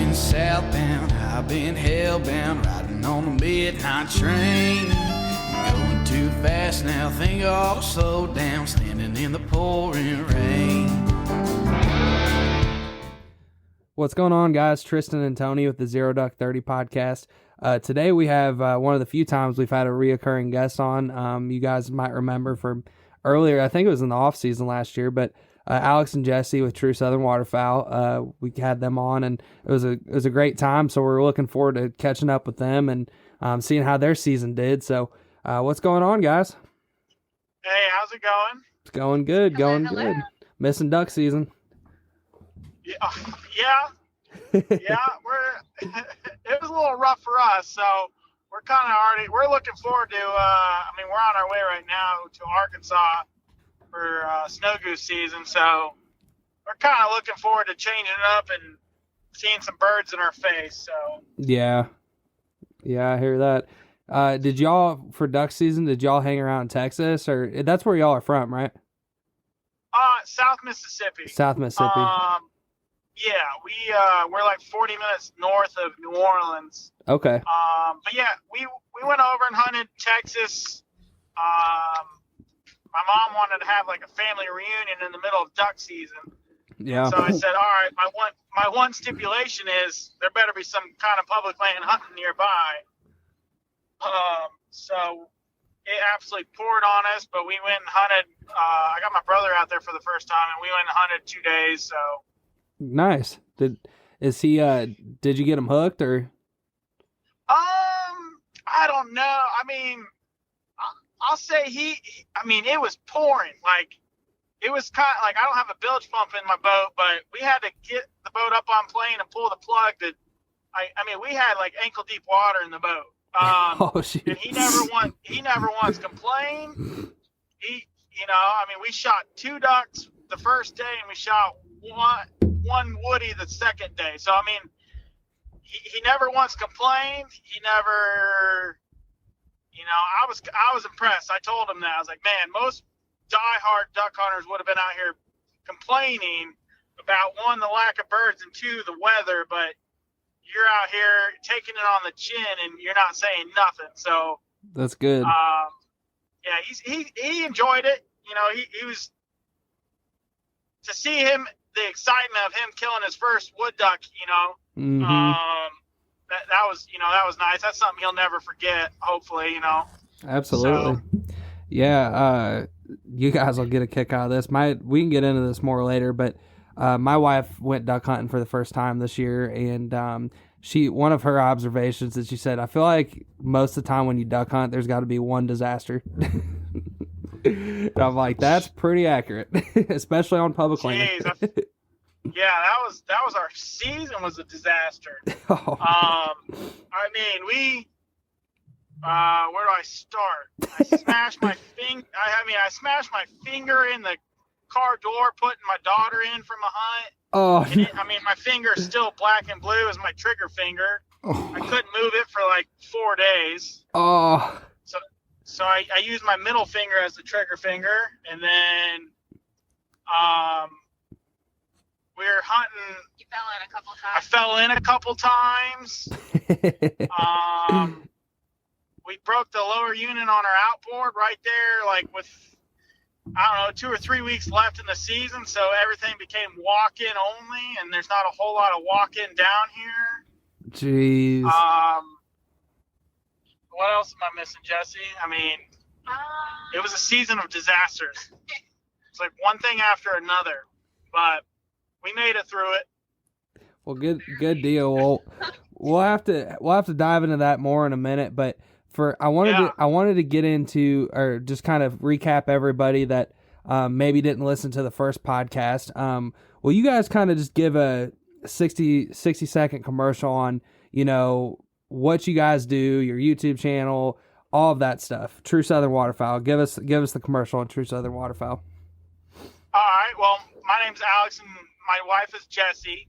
been southbound, I've been hellbound, riding on the midnight train. Going too fast now, think I ought to slow down, standing in the pouring rain. What's going on, guys? Tristan and Tony with the Zero Duck 30 podcast. Today we have one of the few times we've had a reoccurring guest on. You guys might remember from earlier, I think it was in the off season last year, but Alex and Jessie with True Southern Waterfowl. We had them on, and it was a great time. So we're looking forward to catching up with them and seeing how their season did. So what's going on, guys? Hey, how's it going? It's going good, Hello. good. Missing duck season. Yeah. It was a little rough for us, so we're looking forward to, we're on our way right now to Arkansas for snow goose season, so we're kind of looking forward to changing it up and seeing some birds in our face, so. Yeah, I hear that. Did y'all, for duck season, did y'all hang around in Texas, or that's where y'all are from, right? South Mississippi. South Mississippi. Yeah, we're like 40 minutes north of New Orleans. Okay. But yeah, we went over and hunted Texas. My mom wanted to have like a family reunion in the middle of duck season. Yeah. So I said, all right, my one stipulation is there better be some kind of public land hunting nearby. So it absolutely poured on us, but we went and hunted. I got my brother out there for the first time, and we went and hunted 2 days. So nice. Did you get him hooked or? I don't know. I mean, I'll say it was pouring. Like, it was kind of like I don't have a bilge pump in my boat, but we had to get the boat up on plane and pull the plug. We had like ankle deep water in the boat. Oh, shit. And he never once complained. We shot 2 ducks the first day, and we shot one woody the second day. So he never once complained. He never, I was impressed. I told him that. I was like, man, most diehard duck hunters would have been out here complaining about, 1, the lack of birds, and 2, the weather, but you're out here taking it on the chin and you're not saying nothing. So that's good. Yeah, he enjoyed it. He was, to see him, the excitement of him killing his first wood duck, Mm-hmm. that was nice. That's something he'll never forget, hopefully, Absolutely. So, yeah. You guys will get a kick out of this. We can get into this more later, but my wife went duck hunting for the first time this year, and one of her observations is she said, I feel like most of the time when you duck hunt, there's got to be one disaster. And I'm like, that's pretty accurate, especially on public land. Yeah, that was our season was a disaster. Oh. Where do I start? I smashed my finger in the car door, putting my daughter in from a hunt. Oh. And my finger's still black and blue as my trigger finger. Oh. I couldn't move it for like 4 days. Oh. So I used my middle finger as the trigger finger, and then we were hunting. You fell in a couple times. I fell in a couple times. We broke the lower unit on our outboard right there, like with, 2 or 3 weeks left in the season, so everything became walk-in only, and there's not a whole lot of walk-in down here. Jeez. What else am I missing, Jesse? It was a season of disasters. It's like one thing after another, but we made it through it. Well, good deal. Well, we'll have to dive into that more in a minute, but I wanted to get into, or just kind of recap everybody that maybe didn't listen to the first podcast. Will you guys kind of just give a 60-second commercial on, what you guys do, your YouTube channel, all of that stuff? True Southern Waterfowl. Give us the commercial on True Southern Waterfowl. All right. Well, my name's Alex, and my wife is Jessie.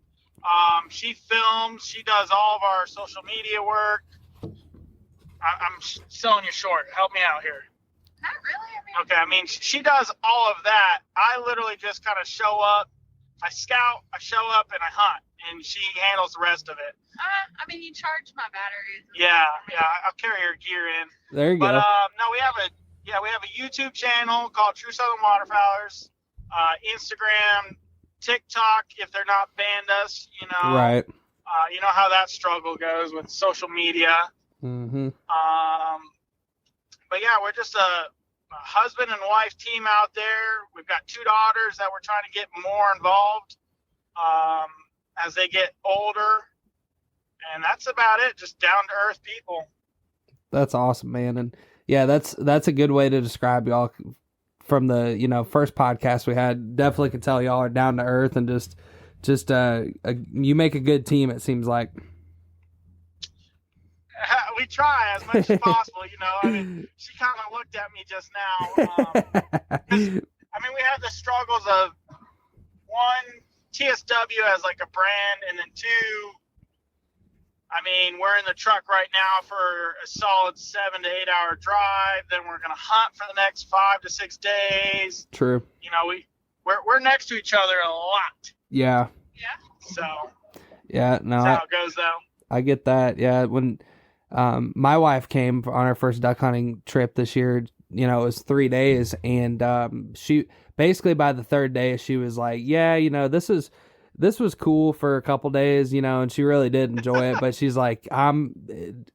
She films. She does all of our social media work. I'm selling you short. Help me out here. Not really. Okay. She does all of that. I literally just kind of show up, I scout, I show up, and I hunt, and she handles the rest of it. I mean, you charge my batteries. Yeah, I'll carry her gear in. There you But go. no, we have a YouTube channel called True Southern Waterfowlers. Instagram, TikTok, if they're not banned us, you know. Right. You know how that struggle goes with social media. Mm-hmm. But yeah, we're just a husband and wife team out there. We've got 2 daughters that we're trying to get more involved as they get older. And that's about it. Just down to earth people. That's awesome, man. And yeah, that's a good way to describe y'all from the, first podcast we had. Definitely could tell y'all are down to earth and just you make a good team, it seems like. We try as much as possible, I mean, she kind of looked at me just now. I mean, we have the struggles of, 1, TSW as like a brand, and then 2, I mean, we're in the truck right now for a solid 7 to 8 hour drive. Then we're going to hunt for the next 5 to 6 days. True. We're next to each other a lot. Yeah. Yeah. So. Yeah. No. That's how it goes, though. I get that. Yeah. When my wife came on her first duck hunting trip this year, it was 3 days, and she basically by the 3rd day she was like, yeah, this was cool for a couple days, and she really did enjoy it. But she's like,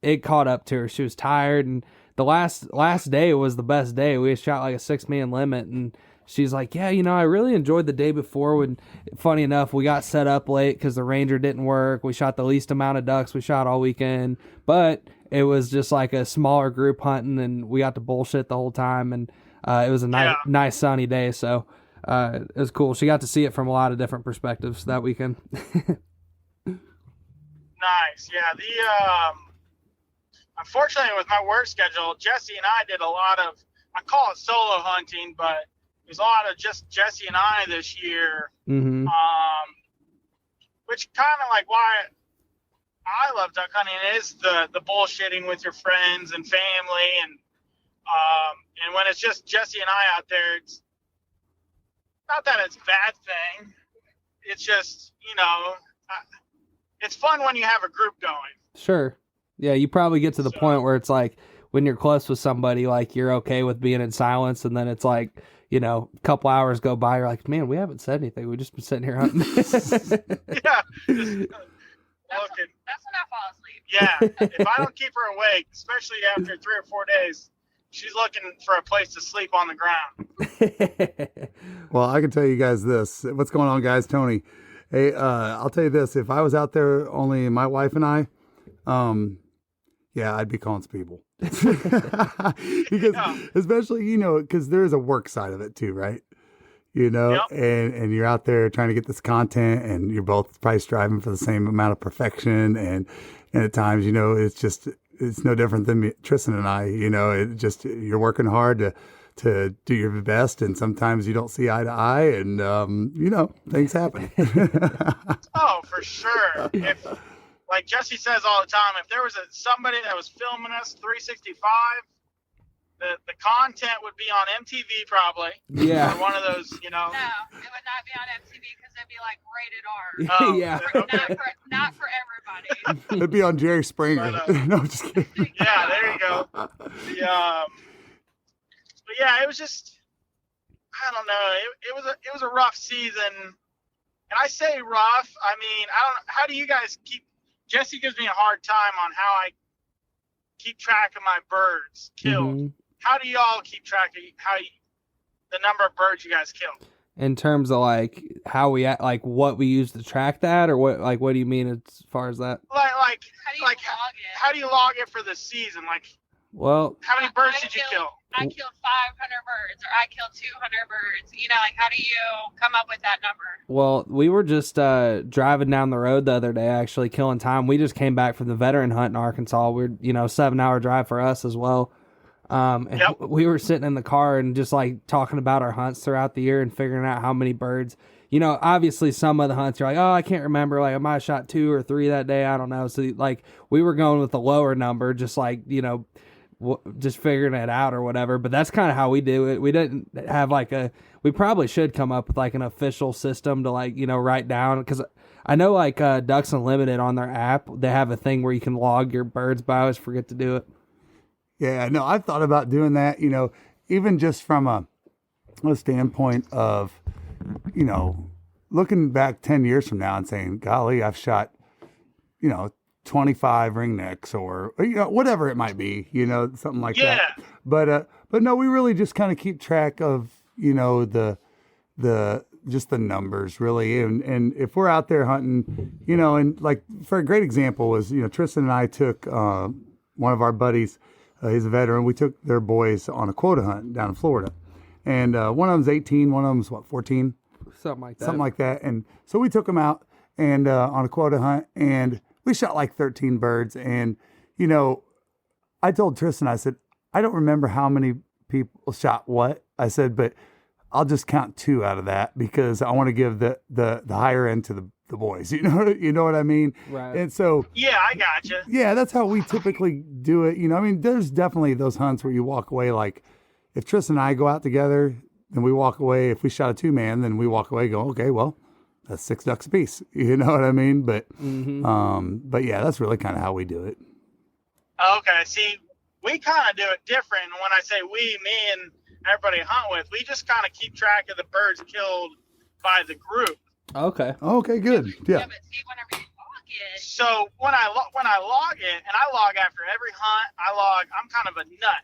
it caught up to her. She was tired, and the last day was the best day. We shot like a 6-man limit, and she's like, yeah, I really enjoyed the day before. When, funny enough, we got set up late because the Ranger didn't work. We shot the least amount of ducks we shot all weekend, but it was just like a smaller group hunting, and we got to bullshit the whole time, and it was a nice sunny day, so it was cool. She got to see it from a lot of different perspectives that weekend. Nice. Yeah. Unfortunately, with my work schedule, Jessie and I did a lot of, I call it solo hunting, but there's a lot of just Jessie and I this year. Mm-hmm. Which kind of like why I love duck hunting is the bullshitting with your friends and family, and when it's just Jessie and I out there, it's not that it's a bad thing. It's just, it's fun when you have a group going. Sure. Yeah, you probably get to the point where it's like when you're close with somebody, like you're okay with being in silence, and then it's like, a couple hours go by, you're like, man, we haven't said anything. We've just been sitting here hunting. Yeah. That's when I fall asleep. Yeah. If I don't keep her awake, especially after 3 or 4 days, she's looking for a place to sleep on the ground. Well, I can tell you guys this. What's going on, guys? Tony. Hey, I'll tell you this. If I was out there only my wife and I, I'd be calling some people. Because especially, because there's a work side of it too, right? Yep. And you're out there trying to get this content, and you're both probably striving for the same amount of perfection. And at times, it's no different than me, Tristan and I, you're working hard to do your best. And sometimes you don't see eye to eye, and, things happen. Oh, for sure. Like Jessie says all the time, if there was somebody that was filming us 365, the content would be on MTV probably. Yeah. Or one of those, No, it would not be on MTV because it'd be like rated R. Oh, Yeah. Okay. Not for everybody. It'd be on Jerry Springer. But, no, I'm just kidding. Yeah, there you go. But yeah, it was just, I don't know. It was a rough season, and I say rough. I mean, how do you guys keep? Jessie gives me a hard time on how I keep track of my birds killed. Mm-hmm. How do y'all keep track of the number of birds you guys killed? In terms of like how we like what we use to track that, or what do you mean as far as that? Like How do you log it? How do you log it for the season? Like, Well, how many birds did you kill? I killed 500 birds, or I killed 200 birds. How do you come up with that number? Well, we were just driving down the road the other day, actually killing time. We just came back from the veteran hunt in Arkansas. We're 7-hour drive for us as well. And Yep. we were sitting in the car and just like talking about our hunts throughout the year and figuring out how many birds. Obviously some of the hunts you're like, oh, I can't remember. Like I might have shot 2 or 3 that day. I don't know. So like we were going with a lower number, just like, just figuring it out or whatever. But that's kind of how we do it. We didn't have like we probably should come up with like an official system to like, write down, because I know like Ducks Unlimited on their app, they have a thing where you can log your birds, but I always forget to do it. Yeah, no, I've thought about doing that, even just from a standpoint of, looking back 10 years from now and saying, golly, I've shot, 25 ringnecks or, whatever it might be, something like that. But no, we really just kind of keep track of, just the numbers really. And if we're out there hunting, and like for a great example was, Tristan and I took, one of our buddies, he's a veteran. We took their boys on a quota hunt down in Florida, and one of them's 18, one of them's 14, something like that. And so we took them out and on a quota hunt, and we shot like 13 birds. And I told Tristan, I said, I don't remember how many people shot what. I said, but I'll just count 2 out of that because I want to give the higher end to the boys. You know what I mean? Right. And so yeah, I gotcha. Yeah, that's how we typically do it. There's definitely those hunts where you walk away, like if Tristan and I go out together, then we walk away. If we shot a 2-man, then we walk away go, okay, well, that's 6 ducks a piece. You know what I mean? But but yeah, that's really kind of how we do it. Okay, see, we kind of do it different. And when I say we, me and everybody I hunt with, we just kind of keep track of the birds killed by the group. Okay, good. Yeah. But see, whenever you log it, So when I log it, and I log after every hunt, I'm kind of a nut.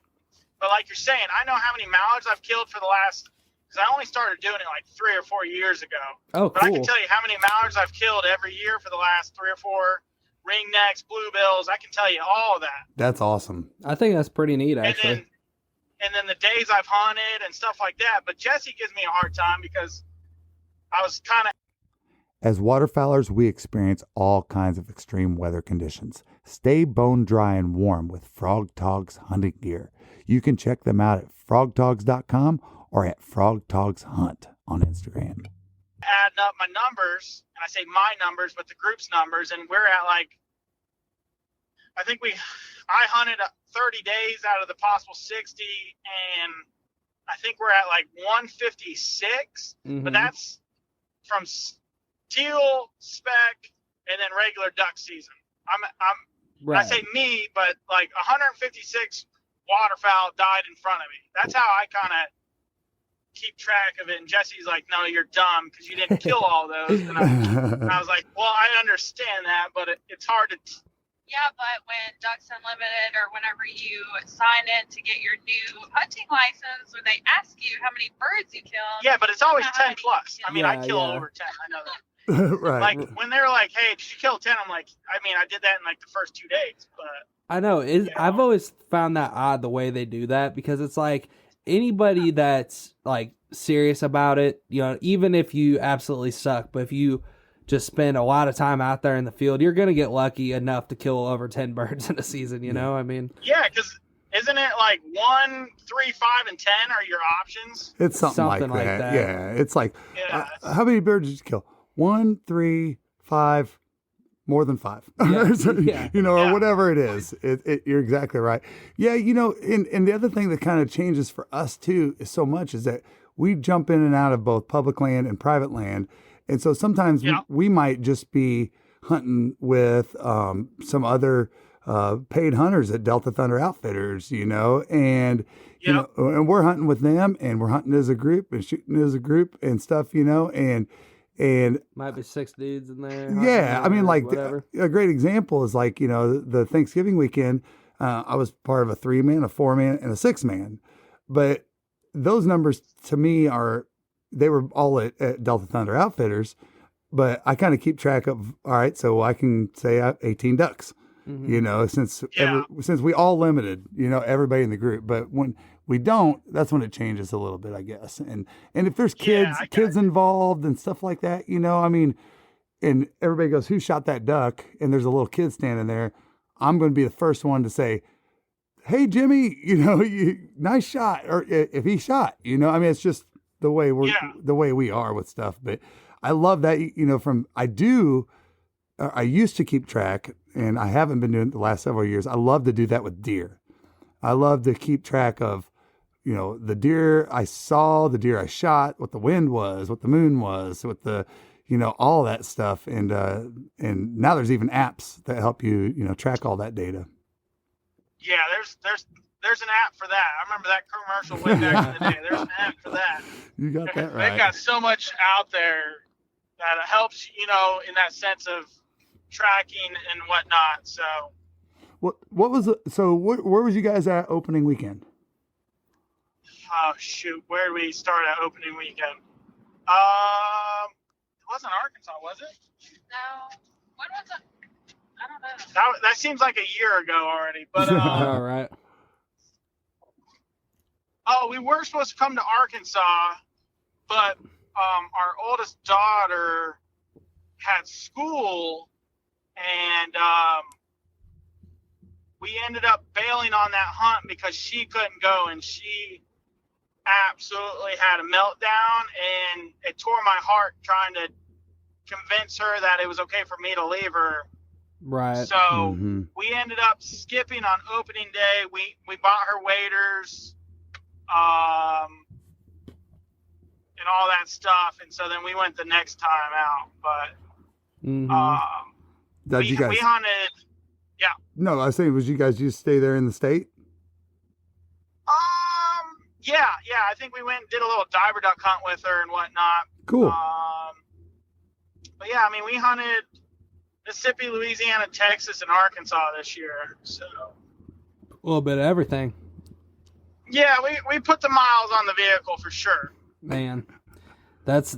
But like you're saying, I know how many mallards I've killed for the last, because I only started doing it like 3 or 4 years ago. Oh, But I can tell you how many mallards I've killed every year for the last 3 or 4 ringnecks, bluebills. I can tell you all of that. That's awesome. I think that's pretty neat, actually. And then the days I've hunted and stuff like that. But Jesse gives me a hard time because I was kind of. As waterfowlers, we experience all kinds of extreme weather conditions. Stay bone dry and warm with Frog Togs hunting gear. You can check them out at frogtogs.com or at frogtogshunt on Instagram. Adding up my numbers, and I say my numbers, but the group's numbers, and we're at like, I think I hunted 30 days out of the possible 60, and I think we're at like 156, but that's from teal, speck, and then regular duck season. I'm right. I say me, but like 156 waterfowl died in front of me. That's how I kind of keep track of it. And Jesse's like, no, you're dumb because you didn't kill all those. And I was like, well, I understand that, but it's hard to. yeah, but when Ducks Unlimited or whenever you sign in to get your new hunting license, when they ask you how many birds you killed. Yeah, but it's always how 10 many plus. you I mean, Yeah, I kill yeah. over 10. I know that. Right. Like when they were like, hey, did you kill 10? I'm like, I mean, I did that in like the first 2 days, but. I know. I've always found that odd the way they do that, because it's like anybody that's like serious about it, even if you absolutely suck, but if you just spend a lot of time out there in the field, you're going to get lucky enough to kill over 10 birds in a season, you know? I mean, Yeah, because isn't it like 1, 3, 5, and 10 are your options? It's something like that. Yeah. It's like, Yeah. how many birds did you kill? 1, 3, 5, more than 5, Yeah. or whatever it is. You're exactly right. Yeah. And the other thing that kind of changes for us too is so much is that we jump in and out of both public land and private land. And so sometimes we might just be hunting with some other paid hunters at Delta Thunder Outfitters, and and we're hunting with them, and we're hunting as a group and shooting as a group and stuff, and might be 6 dudes in there. yeah, I mean, like whatever. a great example is like the Thanksgiving weekend. I was part of a 3-man, a 4-man, and a 6-man, but those numbers to me they were all at Delta Thunder Outfitters, but I kind of keep track of, all right, so I can say 18 ducks, since we all limited, everybody in the group. But when we don't, that's when it changes a little bit, I guess. And if there's kids involved and stuff like that, I mean, and everybody goes, who shot that duck? And there's a little kid standing there. I'm going to be the first one to say, hey, Jimmy, nice shot. Or if he shot, I mean, it's just the way the way we are with stuff. But I love that, I used to keep track, and I haven't been doing it the last several years. I love to do that with deer. I love to keep track of, the deer I saw, the deer I shot, what the wind was, what the moon was, what the, all that stuff. And now there's even apps that help you, track all that data. Yeah, there's an app for that. I remember that commercial way back in the day. There's an app for that. You got that right. They've got so much out there that helps, in that sense of tracking and whatnot. So what was where was you guys at opening weekend? Oh shoot, where did we start at opening weekend? It wasn't Arkansas, was it? No. When was it? I don't know. That seems like a year ago already. But all right. Oh, we were supposed to come to Arkansas, but our oldest daughter had school, and we ended up bailing on that hunt because she couldn't go, and she absolutely had a meltdown, and it tore my heart trying to convince her that it was okay for me to leave her. Right. So we ended up skipping on opening day. We bought her waders, and all that stuff, and so then we went the next time out. But you guys? We hunted. Yeah. No, I was saying, was you guys just stay there in the state? Yeah. I think we went and did a little diver duck hunt with her and whatnot. Cool. But yeah, I mean, we hunted Mississippi, Louisiana, Texas, and Arkansas this year. So a little bit of everything. Yeah, we put the miles on the vehicle for sure. Man, that's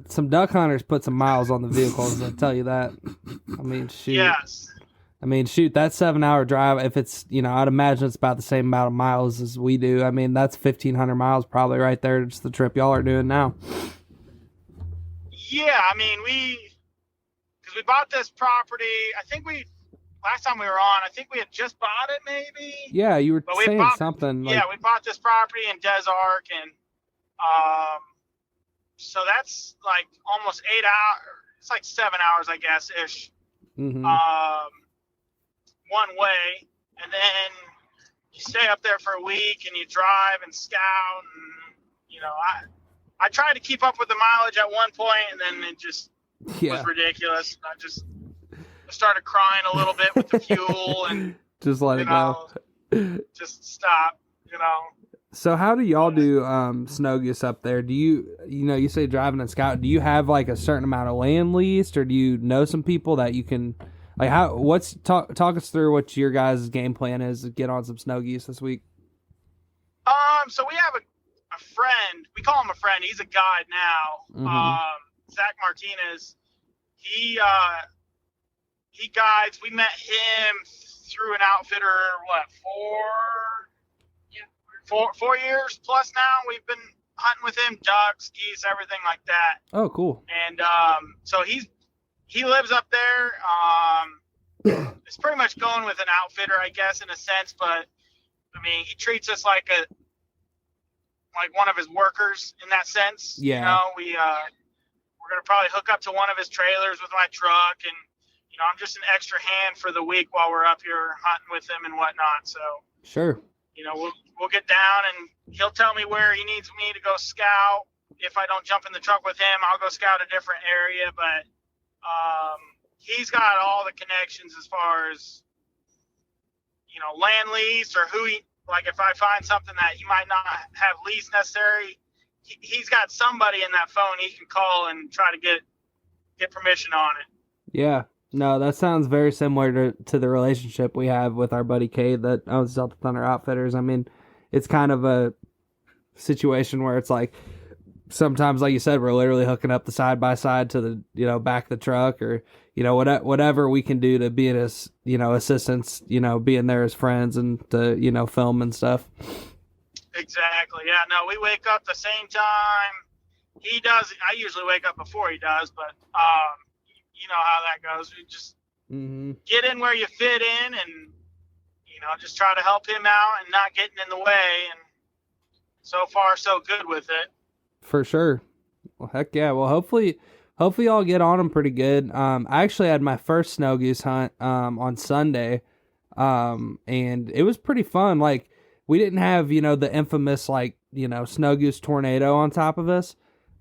some duck hunters put some miles on the vehicles. I tell you that. I mean, shoot. Yes. I mean, shoot, that 7-hour drive, if it's, I'd imagine it's about the same amount of miles as we do. I mean, that's 1,500 miles probably right there. It's the trip y'all are doing now. Yeah, I mean, because we bought this property, I think last time we were on, I think we had just bought it maybe. Yeah, you were saying something. Yeah, we bought this property in Des Arc, and so that's like almost 8 hours. It's like 7 hours, I guess, ish. Mm-hmm. One way, and then you stay up there for a week, and you drive and scout, and I tried to keep up with the mileage at one point, and then it just was ridiculous. I started crying a little bit with the fuel, and just let it go. Just stop, So how do y'all do snow goose up there? Do you say driving and scout? Do you have like a certain amount of land leased, or do you know some people that you can like talk us through what your guys' game plan is to get on some snow geese this week? So we have a friend. We call him a friend. He's a guide now. Zach Martinez. He guides. We met him through an outfitter. Four years plus now. We've been hunting with him, ducks, geese, everything like that. Oh, cool. And so he lives up there. It's pretty much going with an outfitter, I guess, in a sense. But I mean, he treats us like one of his workers in that sense. Yeah. We're gonna probably hook up to one of his trailers with my truck, and I'm just an extra hand for the week while we're up here hunting with him and whatnot. So sure. We'll get down, and he'll tell me where he needs me to go scout. If I don't jump in the truck with him, I'll go scout a different area. But he's got all the connections as far as land lease, or if I find something that he might not have lease necessary, he's got somebody in that phone he can call and try to get permission on it. Yeah. No, that sounds very similar to the relationship we have with our buddy Cade that owns Delta Thunder Outfitters. I mean, it's kind of a situation where it's like sometimes, like you said, we're literally hooking up the side-by-side to the, back of the truck, or, whatever we can do to be in his, assistance, being there as friends and to, film and stuff. Exactly. Yeah, no, we wake up the same time he does. I usually wake up before he does, but, you know how that goes. We just get in where you fit in, and just try to help him out and not getting in the way. And so far, so good with it. For sure. Well, heck yeah. Well, hopefully y'all get on them pretty good. I actually had my first snow goose hunt on Sunday. And it was pretty fun. Like, we didn't have, the infamous, like, snow goose tornado on top of us,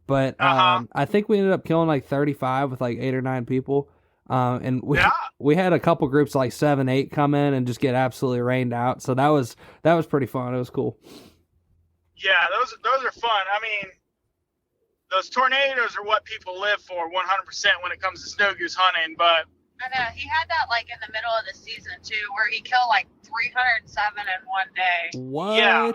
but I think we ended up killing like 35 with like 8 or 9 people. And we had a couple groups like 7, 8 come in and just get absolutely rained out. So that was pretty fun. It was cool. Yeah, those are fun. I mean, those tornadoes are what people live for 100% when it comes to snow goose hunting. But I know he had that like in the middle of the season too, where he killed like 307 in one day. What? Yeah,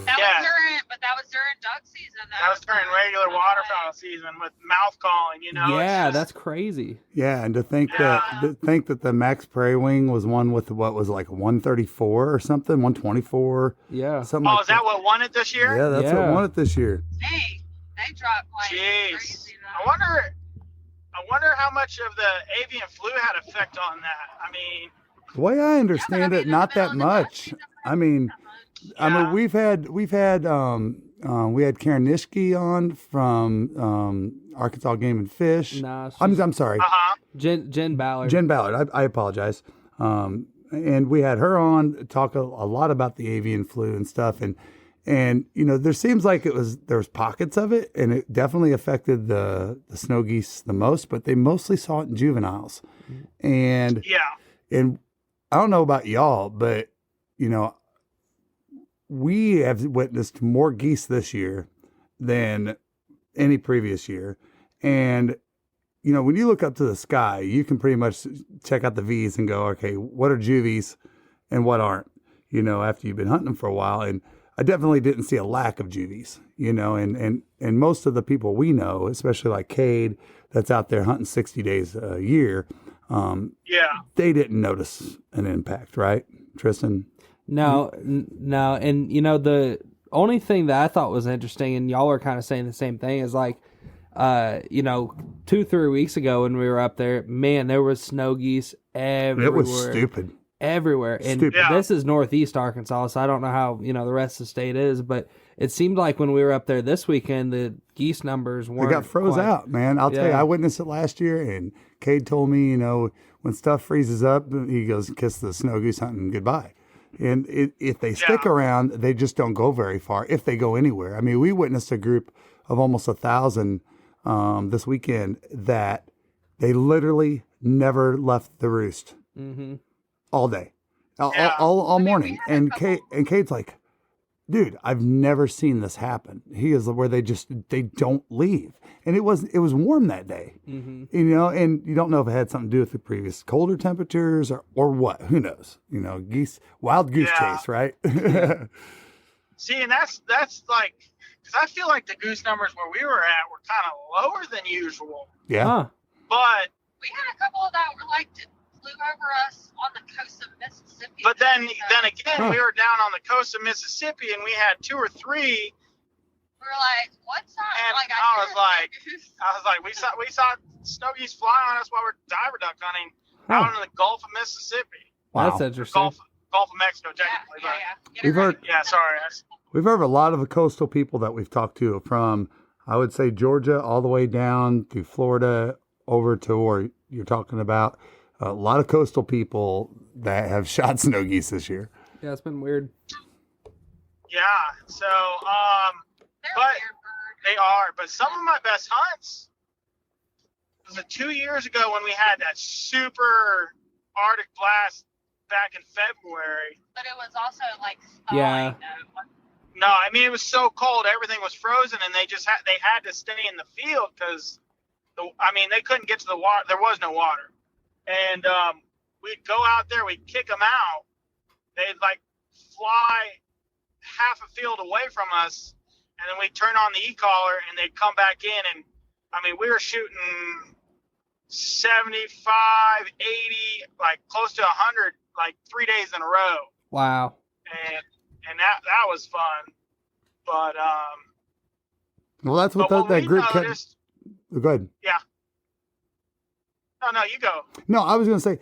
that was during duck season. That was during regular waterfowl season with mouth calling. Yeah, that's crazy. Yeah, and to think that the max prairie wing was one with what was like 134 or something, 124. Yeah, something. Oh, is that what won it this year? Yeah, that's what won it this year. Hey, they dropped like crazy. I wonder how much of the avian flu had effect on that. I mean, the way I understand it, not that much. I mean, we had Karen Nishke on from Arkansas Game and Fish. Nah, I'm sorry. Jen Ballard. Jen Ballard. I apologize. And we had her on talk a lot about the avian flu and stuff. And there seems like there was pockets of it, and it definitely affected the snow geese the most, but they mostly saw it in juveniles. And I don't know about y'all, but we have witnessed more geese this year than any previous year. And when you look up to the sky, you can pretty much check out the V's and go, okay, what are juvies and what aren't, after you've been hunting them for a while. And I definitely didn't see a lack of juvies, and most of the people we know, especially like Cade, that's out there hunting 60 days a year, they didn't notice an impact, right, Tristan? No. And, the only thing that I thought was interesting, and y'all are kind of saying the same thing, is like, 2-3 weeks ago when we were up there, man, there was snow geese everywhere. It was stupid. Everywhere. And this is Northeast Arkansas, so I don't know how, the rest of the state is, but it seemed like when we were up there this weekend, the geese numbers weren't. They got froze out, man. I'll tell you, I witnessed it last year, and Cade told me, when stuff freezes up, he goes, kiss the snow goose hunting goodbye. And if they stick around, they just don't go very far, if they go anywhere. I mean, we witnessed a group of almost 1,000 this weekend that they literally never left the roost. Mm-hmm. All day, all morning. And Cade's like, dude, I've never seen this happen. He is where they don't leave. And it was warm that day, and you don't know if it had something to do with the previous colder temperatures or what, who knows, wild goose chase, right? See, and that's like, cause I feel like the goose numbers where we were at were kind of lower than usual. Yeah. Huh. But we had a couple that were like flew over us on the coast of Mississippi. But then again, we were down on the coast of Mississippi, and we had 2 or 3. We were like, "What's that?" And like, I was like, we saw snow geese fly on us while we're diver duck hunting out in the Gulf of Mississippi. Wow. That's interesting. Gulf of Mexico, technically. We've heard. Yeah, sorry. We've heard a lot of the coastal people that we've talked to from, I would say, Georgia all the way down to Florida over to where you're talking about. A lot of coastal people that have shot snow geese this year. Yeah, it's been weird. Yeah, so, but they are. But some of my best hunts was 2 years ago when we had that super Arctic blast back in February. But it was also like yeah. No, I mean it was so cold, everything was frozen, and they had to stay in the field because they couldn't get to the water. There was no water. And we'd go out there, we'd kick them out. They'd like fly half a field away from us, and then we'd turn on the e-collar, and they'd come back in. And we were shooting 75, 80, like close to 100, like 3 days in a row. Wow. And that was fun. But well, that's what that group kept. Go ahead. Yeah. No, you go. No, I was going to say,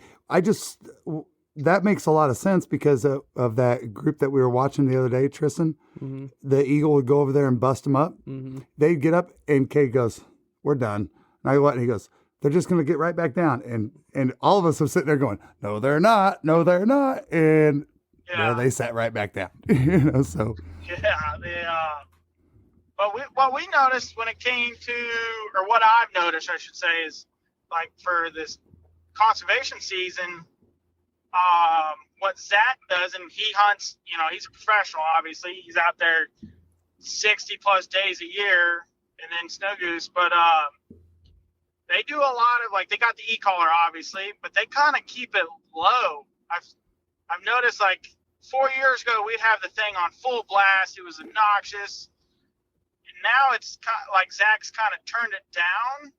that makes a lot of sense because of that group that we were watching the other day, Tristan. Mm-hmm. The eagle would go over there and bust them up. Mm-hmm. They'd get up and Kate goes, "We're done." And I went, and he goes, they're just going to get right back down. And all of us are sitting there going, no, they're not. No, they're not. And there they sat right back down. So. Yeah, but what we noticed when it came to, or what I've noticed, I should say, is like for this conservation season, what Zach does, and he hunts, he's a professional, obviously. He's out there 60 plus days a year and then snow goose, but they do a lot of, like, they got the e-collar, obviously, but they kind of keep it low. I've noticed, like, 4 years ago, we'd have the thing on full blast. It was obnoxious. And now it's like Zach's kind of turned it down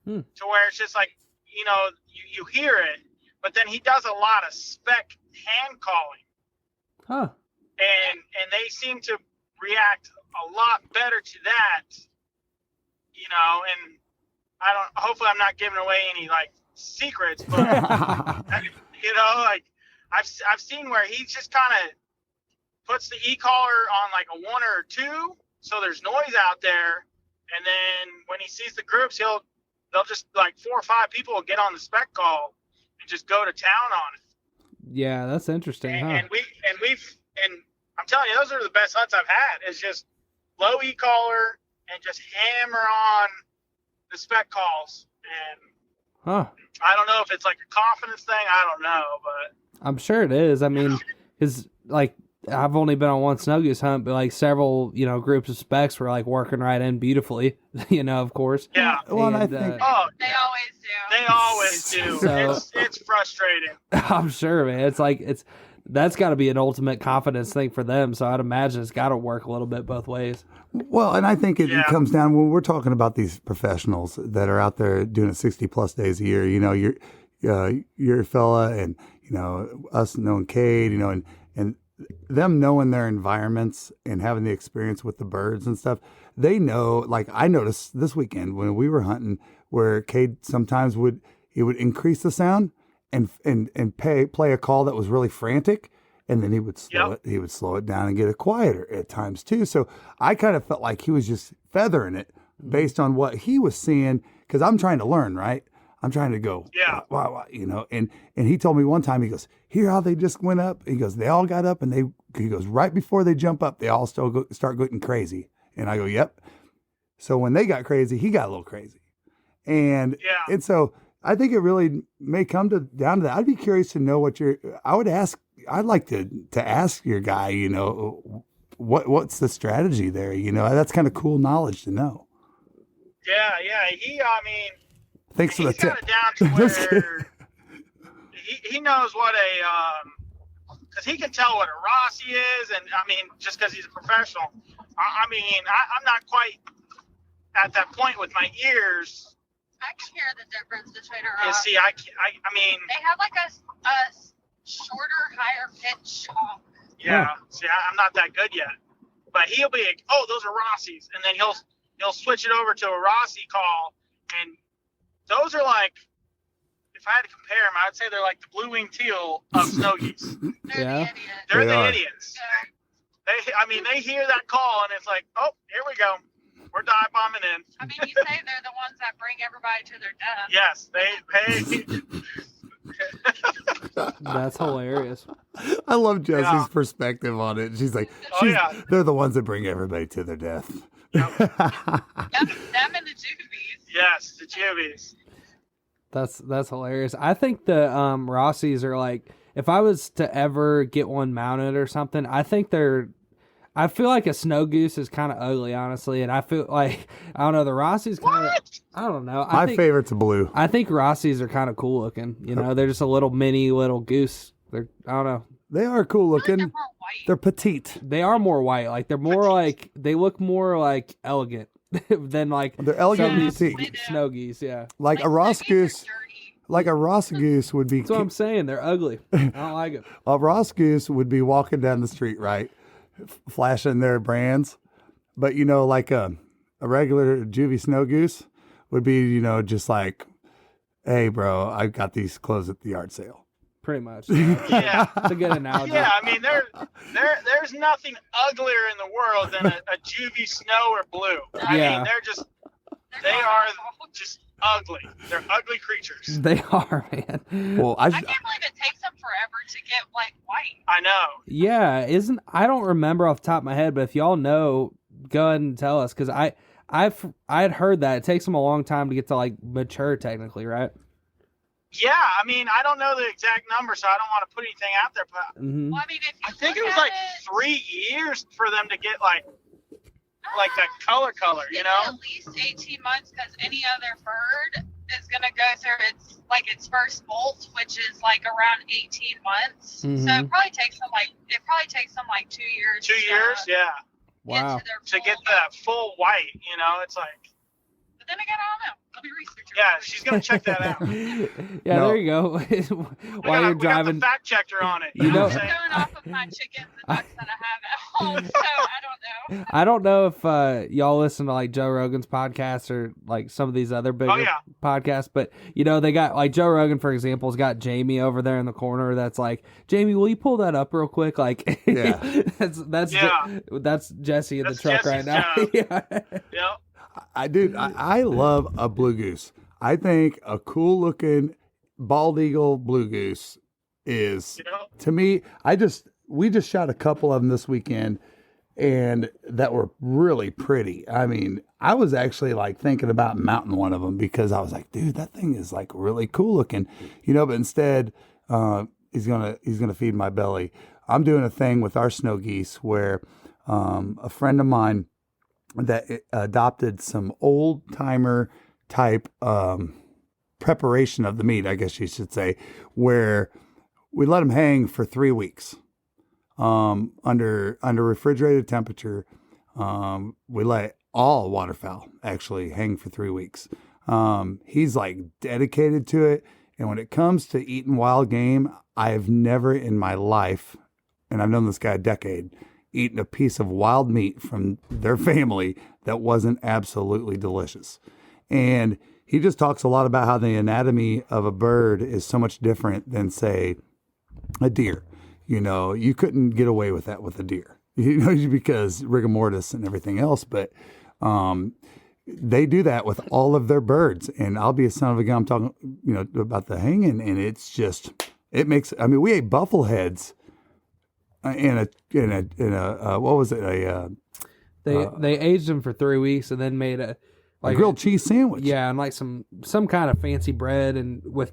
to where it's just like, you hear it, but then he does a lot of spec hand calling. Huh. And they seem to react a lot better to that, and hopefully I'm not giving away any, like, secrets, but, like, I've seen where he just kind of puts the e-collar on like a 1 or 2, so there's noise out there, and then when he sees the groups, they'll just, like, 4 or 5 people will get on the spec call and just go to town on it. Yeah, that's interesting. And I'm telling you, those are the best hunts I've had. It's just low e-collar and just hammer on the spec calls. And I don't know if it's like a confidence thing. I don't know, but I'm sure it is. I mean, because, like, I've only been on one snow goose hunt, but, like, several, groups of specs were, like, working right in beautifully, of course. Yeah. Well, and I think... they always do. They always do. So, it's frustrating. I'm sure, man. It's like, that's got to be an ultimate confidence thing for them, so I'd imagine it's got to work a little bit both ways. Well, and I think it comes down when we're talking about these professionals that are out there doing it 60-plus days a year. You're a fella, and us knowing Cade, and them knowing their environments and having the experience with the birds and stuff. They know. Like, I noticed this weekend when we were hunting, where Cade sometimes would increase the sound and play a call that was really frantic. And then he would slow it down and get it quieter at times too. So I kind of felt like he was just feathering it based on what he was seeing, because I'm trying to learn, right? I'm trying to go, wow, And he told me one time, he goes, hear how they just went up? He goes, they all got up, and he goes, right before they jump up, they all start getting crazy. And I go, yep. So when they got crazy, he got a little crazy. And so I think it really may come down to that. I'd be curious to know I'd like to ask your guy, what's the strategy there? That's kind of cool knknowledge to know. Yeah. Thanks for the tip. He's got it down to where he knows what because he can tell what a Rossi is, and just because he's a professional. I'm not quite at that point with my ears. I can hear the difference between a Rossi. See, they have like a shorter, higher pitch call. Yeah. See, I'm not that good yet, but he'll be like, oh, those are Rossi's, and then he'll switch it over to a Rossi call, and those are like, if I had to compare them, I would say they're like the blue-winged teal of snow geese. They're the idiots. Yeah. They hear that call, and it's like, oh, here we go. We're dive bombing in. You say they're the ones that bring everybody to their death. Yes, That's hilarious. I love Jessie's perspective on it. She's like, they're the ones that bring everybody to their death. Them and the Juvies. Yes, the Juvies. That's hilarious. I think the Rossi's are like, if I was to ever get one mounted or something, I feel like a snow goose is kind of ugly, honestly, and I feel like, I don't know, the Rossi's kind of, I don't know. My favorite's a blue. I think Rossi's are kind of cool looking. They're just a little goose. I don't know. They are cool looking. They're more white. They're petite. They are more white. Like, they're more like, they look more like elegant than like they're elegant and some petite. Snow geese, yeah. Like a Ross goose. Like a Ross goose would be. That's what I'm saying. They're ugly. I don't like it. A Ross goose would be walking down the street, right, flashing their brands, but like a regular juvie snow goose would be, just like, hey, bro, I got these clothes at the yard sale. Pretty much. Yeah. It's a good analogy. Yeah, there's nothing uglier in the world than a juvie snow or blue. They're just ugly. They're ugly creatures. They are, man. Well, I can't believe it takes them forever to get like white. I know. Yeah, I don't remember off the top of my head, but if y'all know, go ahead and tell us, because I'd heard that it takes them a long time to get to like mature, technically, right? Yeah, I mean, I don't know the exact number, so I don't want to put anything out there, but Mm-hmm. Well, I mean, if you I think it look was at like 3 years for them to get like that color, you know? At least 18 months, because any other bird is gonna go through its first molt, which is like around 18 months. Mhm. So it probably takes them like 2 years. 2 years, yeah, Wow. to get that full white. You know, it's like. But then again, I don't know. I'll be researching. Yeah, she's gonna check that out. Yeah, No. there you go. While you're We got driving, the fact checker on it. You know- what I'm I'm saying? going off of my chickens and ducks that I have at home, so I don't know. I don't know if y'all listen to like Joe Rogan's podcast or like some of these other bigger yeah. podcasts, but you know, they got like Joe Rogan, for example, has got Jamie over there in the corner. That's like, Jamie, will you pull that up real quick? Like, Yeah. that's Yeah. that's Jesse in That's the truck right Jesse's now. job. Yeah. Yep. I love a blue goose. I think a cool looking bald eagle blue goose is, Yep. to me, we just shot a couple of them this weekend and that were really pretty. I mean, I was actually like thinking about mounting one of them because I was like, dude, that thing is like really cool looking, you know, but instead, he's going to feed my belly. I'm doing a thing with our snow geese where, a friend of mine that adopted some old timer type preparation of the meat, I guess you should say, where we let them hang for 3 weeks under refrigerated temperature. We let all waterfowl actually hang for 3 weeks. He's like dedicated to it, and when it comes to eating wild game, I have never in my life, and I've known this guy a decade, eaten a piece of wild meat from their family that wasn't absolutely delicious. And he just talks a lot about how the anatomy of a bird is so much different than, say, a deer. You know, you couldn't get away with that with a deer, you know, because rigor mortis and everything else. But they do that with all of their birds. And I'll be a son of a gun. I'm talking, you know, about the hanging, and it's just, it makes. I mean, we ate buffalo heads in a what was it? They aged them for 3 weeks and then made a grilled cheese sandwich. Yeah, and like some kind of fancy bread and with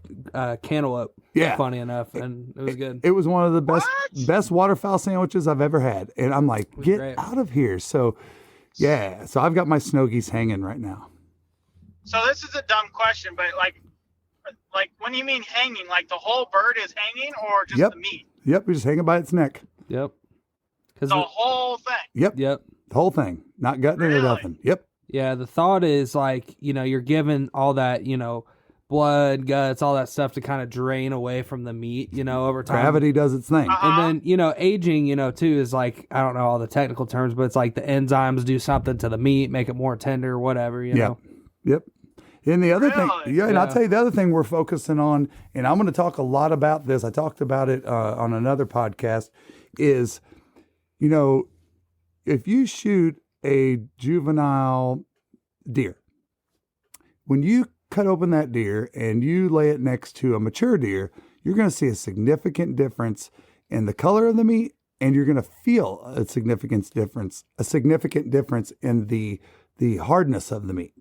cantaloupe. Yeah. Funny enough, and it was good. It was one of the best waterfowl sandwiches I've ever had. And I'm like, get great. out of here. So, yeah. So I've got my snow geese hanging right now. So this is a dumb question, but like when you mean hanging, like the whole bird is hanging, or just Yep. the meat? Yep. We're just hanging by its neck. Yep. The whole thing. Yep. Yep. The whole thing. Not gutting it or Really? nothing. Yep. Yeah, the thought is like, you know, you're giving all that, you know, blood, guts, all that stuff to kind of drain away from the meat, you know, over time. Gravity does its thing. And then, you know, aging, you know, too, is like, I don't know all the technical terms, but it's like the enzymes do something to the meat, make it more tender, whatever, you know. Yep. And the other thing, Really? and I'll tell you the other thing we're focusing on, and I'm going to talk a lot about this. I talked about it on another podcast, is, you know, if you shoot a juvenile deer, when you cut open that deer and you lay it next to a mature deer, you're going to see a significant difference in the color of the meat, and you're going to feel a significant difference in the hardness of the meat.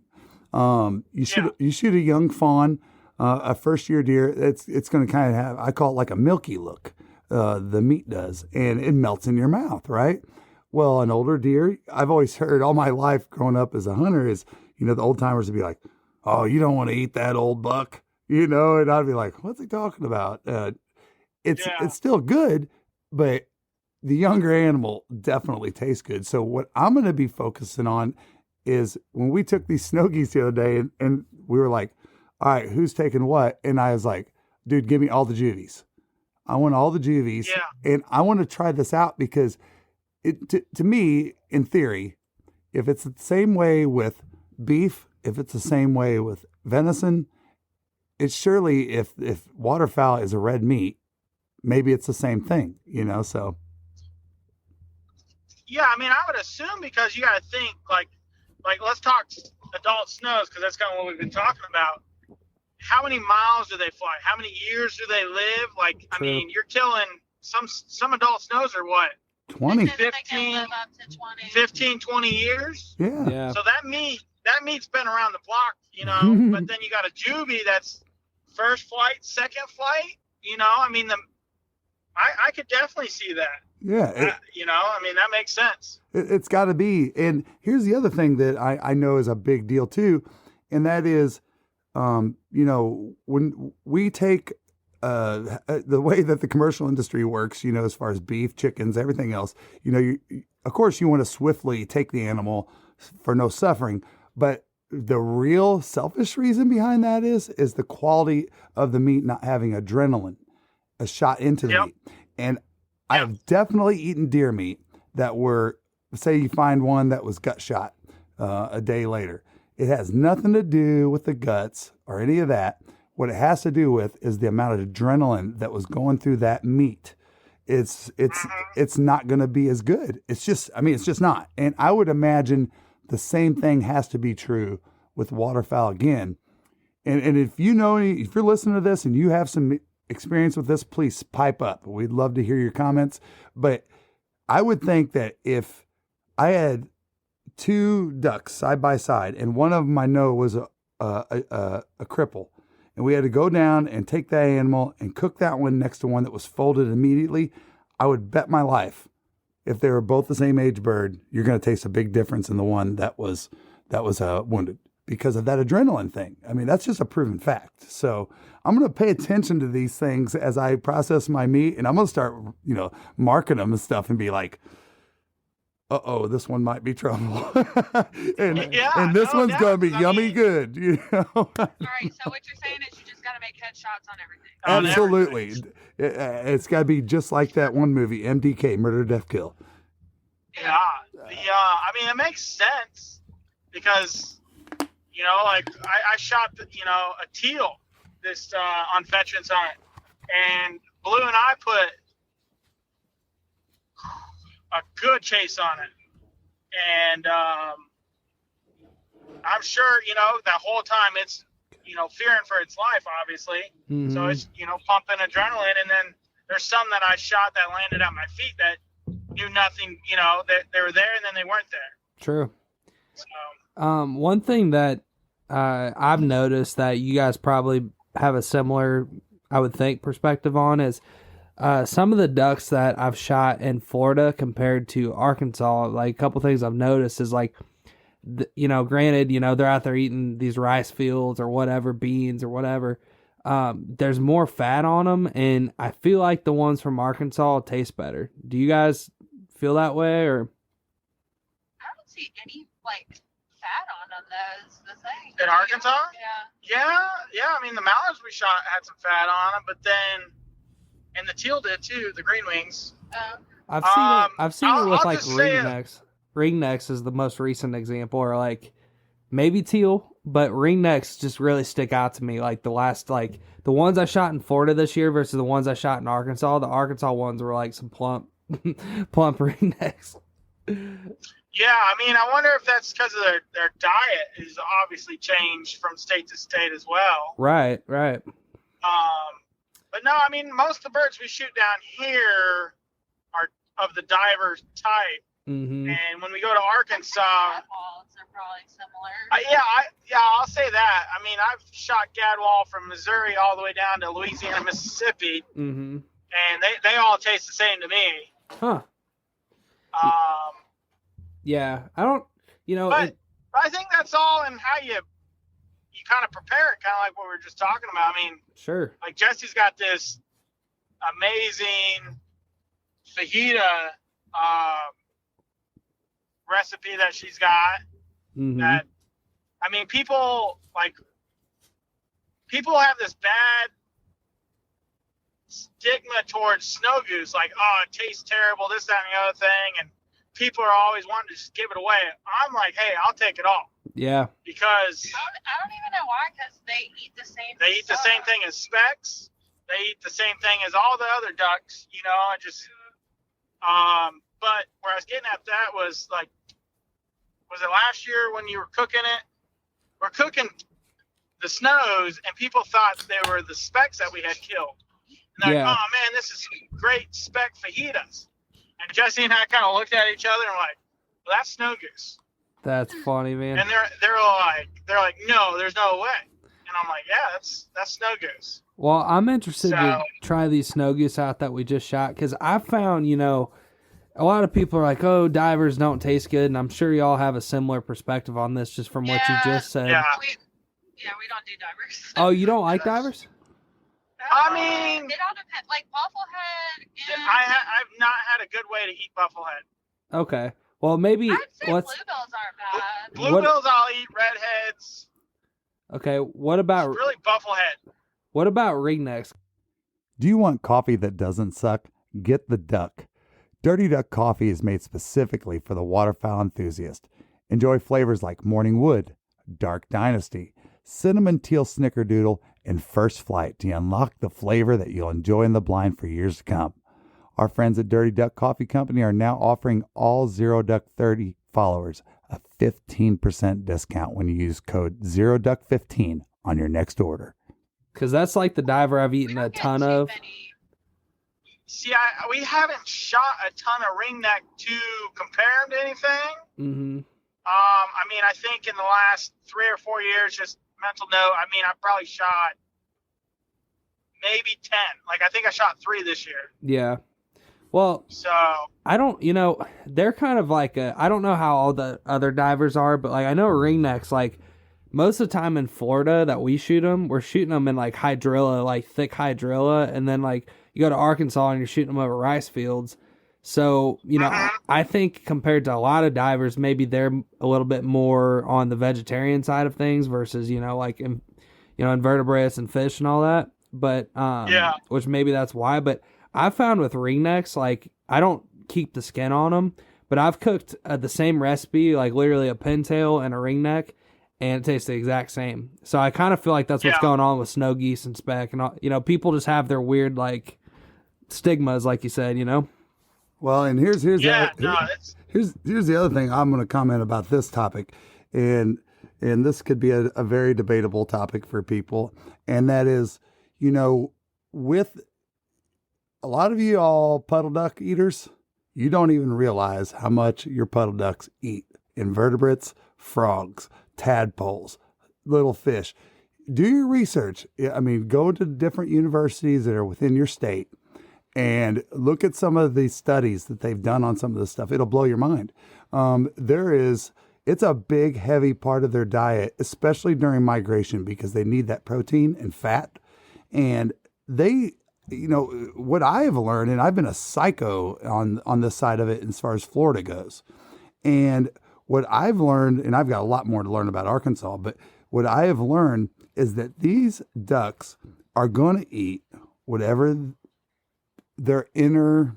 You shoot a young fawn, a first year deer, it's going to kind of have, I call it like a milky look. The meat does, and it melts in your mouth, right? Well, an older deer, I've always heard all my life growing up as a hunter is, you know, the old timers would be like, oh, you don't want to eat that old buck, you know, and I'd be like, what's he talking about? It's still good, but the younger animal definitely tastes good. So what I'm going to be focusing on is when we took these snow geese the other day and we were like, all right, who's taking what? And I was like, dude, give me all the juvies. I want all the juvies, and I want to try this out because to me, in theory, if it's the same way with beef, if it's the same way with venison, it's surely if waterfowl is a red meat, maybe it's the same thing, you know, so. Yeah, I mean, I would assume because you got to think like let's talk adult snows, because that's kind of what we've been talking about. How many miles do they fly? How many years do they live? Like, True. I mean, you're killing some adult snows are what? 20. 15, 20 years? Yeah. So that meat's been around the block, you know, but then you got a juvie that's first flight, second flight, you know, I mean, I could definitely see that. Yeah. You know, I mean, that makes sense. It's got to be. And here's the other thing that I know is a big deal too, and that is, you know, when we take the way that the commercial industry works, you know, as far as beef, chickens, everything else, you know, of course you want to swiftly take the animal for no suffering, but the real selfish reason behind that is the quality of the meat not having adrenaline, a shot into the meat. And I have definitely eaten deer meat that were, say you find one that was gut shot a day later. It has nothing to do with the guts or any of that. What it has to do with is the amount of adrenaline that was going through that meat. It's not going to be as good. It's just not. And I would imagine the same thing has to be true with waterfowl again. And if you know, if you're listening to this and you have some experience with this, please pipe up. We'd love to hear your comments. But I would think that if I had two ducks side by side and one of them I know was a cripple, and we had to go down and take that animal and cook that one next to one that was folded immediately, I would bet my life, if they were both the same age bird, you're going to taste a big difference in the one that was wounded because of that adrenaline thing. I mean, that's just a proven fact. So I'm going to pay attention to these things as I process my meat, and I'm going to start, you know, marking them and stuff and be like, uh-oh, this one might be trouble. and this one's going to be yummy good, you know. All right, so what you're saying is you just got to make headshots on everything. Absolutely. It's got to be just like that one movie, MDK, Murder, Death, Kill. Yeah. I mean, it makes sense because, you know, like I shot, you know, a teal this on Veterans Hunt, and Blue and I put a good chase on it. And I'm sure, you know, that whole time it's, you know, fearing for its life, obviously. Mm-hmm. So it's, you know, pumping adrenaline. And then there's some that I shot that landed at my feet that knew nothing, you know, that they were there and then they weren't there. True. So, one thing that I've noticed that you guys probably have a similar, I would think, perspective on is some of the ducks that I've shot in Florida compared to Arkansas. Like, a couple things I've noticed is, like, you know, granted, you know, they're out there eating these rice fields or whatever, beans or whatever. There's more fat on them, and I feel like the ones from Arkansas taste better. Do you guys feel that way, or? I don't see any, like, fat on them. That's the thing. In Arkansas? Yeah. Yeah. I mean, the mallards we shot had some fat on them, but then, and the teal did too, the green wings. I've seen it with, like, ringnecks. Ringnecks is the most recent example, or, like, maybe teal, but ringnecks just really stick out to me. Like, the last, like, the ones I shot in Florida this year versus the ones I shot in Arkansas, the Arkansas ones were, like, some plump ringnecks. Yeah, I mean, I wonder if that's because of their diet is obviously changed from state to state as well. Right. But no, I mean, most of the birds we shoot down here are of the diver type. Mm-hmm. And when we go to Arkansas, gadwalls are probably similar. I'll say that. I mean, I've shot gadwall from Missouri all the way down to Louisiana, Mississippi, mm-hmm. and they all taste the same to me. Huh. Yeah, I don't. You know, but I think that's all in how you kind of prepare it, kind of like what we were just talking about. I mean, sure. Like Jessie's got this amazing fajita recipe that she's got. Mm-hmm. That, I mean, people have this bad stigma towards snow goose, like, oh, it tastes terrible, this, that, and the other thing, and people are always wanting to just give it away. I'm like, hey, I'll take it all. Yeah. Because I don't even know why, because they eat the same. They eat the same thing as specks. They eat the same thing as all the other ducks, you know. I just, but where I was getting at that was, like, was it last year when you were cooking it we're cooking the snows, and people thought they were the specks that we had killed. And they're like, oh man, this is great speck fajitas. And Jesse and I kind of looked at each other and like, well, that's snow goose. That's funny, man. And they're like, no, there's no way. And I'm like, yeah, that's snow goose. Well, I'm interested to try these snow goose out that we just shot, because I found, a lot of people are like, oh, divers don't taste good, and I'm sure y'all have a similar perspective on this just from what you just said. Yeah. We don't do divers. Oh, you don't like divers? I mean, it all depends. Like bufflehead. I've not had a good way to eat bufflehead. Okay. Well, maybe I'd say bluebills aren't bad. Bluebills I'll eat. Redheads. Okay. What about it's really bufflehead? What about ringnecks? Do you want coffee that doesn't suck? Get the Duck. Dirty Duck coffee is made specifically for the waterfowl enthusiast. Enjoy flavors like Morning Wood, Dark Dynasty, Cinnamon Teal Snickerdoodle, and First Flight to unlock the flavor that you'll enjoy in the blind for years to come. Our friends at Dirty Duck Coffee Company are now offering all Zero Duck 30 followers a 15% discount when you use code ZeroDuck15 on your next order. Because that's like the diver I've eaten a ton of. See, we haven't shot a ton of ringneck to compare them to anything. Mm-hmm. I mean, I think in the last 3 or 4 years, just mental note, I mean, I probably shot maybe 10. Like, I think I shot 3 this year. Yeah. Well, so I don't, they're kind of like I don't know how all the other divers are, but like I know ringnecks, like most of the time in Florida that we shoot them, we're shooting them in like hydrilla, like thick hydrilla, and then like you go to Arkansas and you're shooting them over rice fields. So, I think compared to a lot of divers, maybe they're a little bit more on the vegetarian side of things versus, like, invertebrates and fish and all that. But, which maybe that's why. But I found with ringnecks, like, I don't keep the skin on them, but I've cooked the same recipe, like literally a pintail and a ringneck, and it tastes the exact same. So I kind of feel like that's what's going on with snow geese and speck. And, people just have their weird, like, stigmas, like you said, Well, and here's the other thing I'm going to comment about this topic, and this could be a very debatable topic for people, and that is, with a lot of you all puddle duck eaters, you don't even realize how much your puddle ducks eat invertebrates, frogs, tadpoles, little fish. Do your research. I mean, go to different universities that are within your state and look at some of the studies that they've done on some of this stuff. It'll blow your mind. It's a big, heavy part of their diet, especially during migration, because they need that protein and fat. And they, what I have learned, and I've been a psycho on this side of it as far as Florida goes. And what I've learned, and I've got a lot more to learn about Arkansas, but what I have learned is that these ducks are going to eat whatever their inner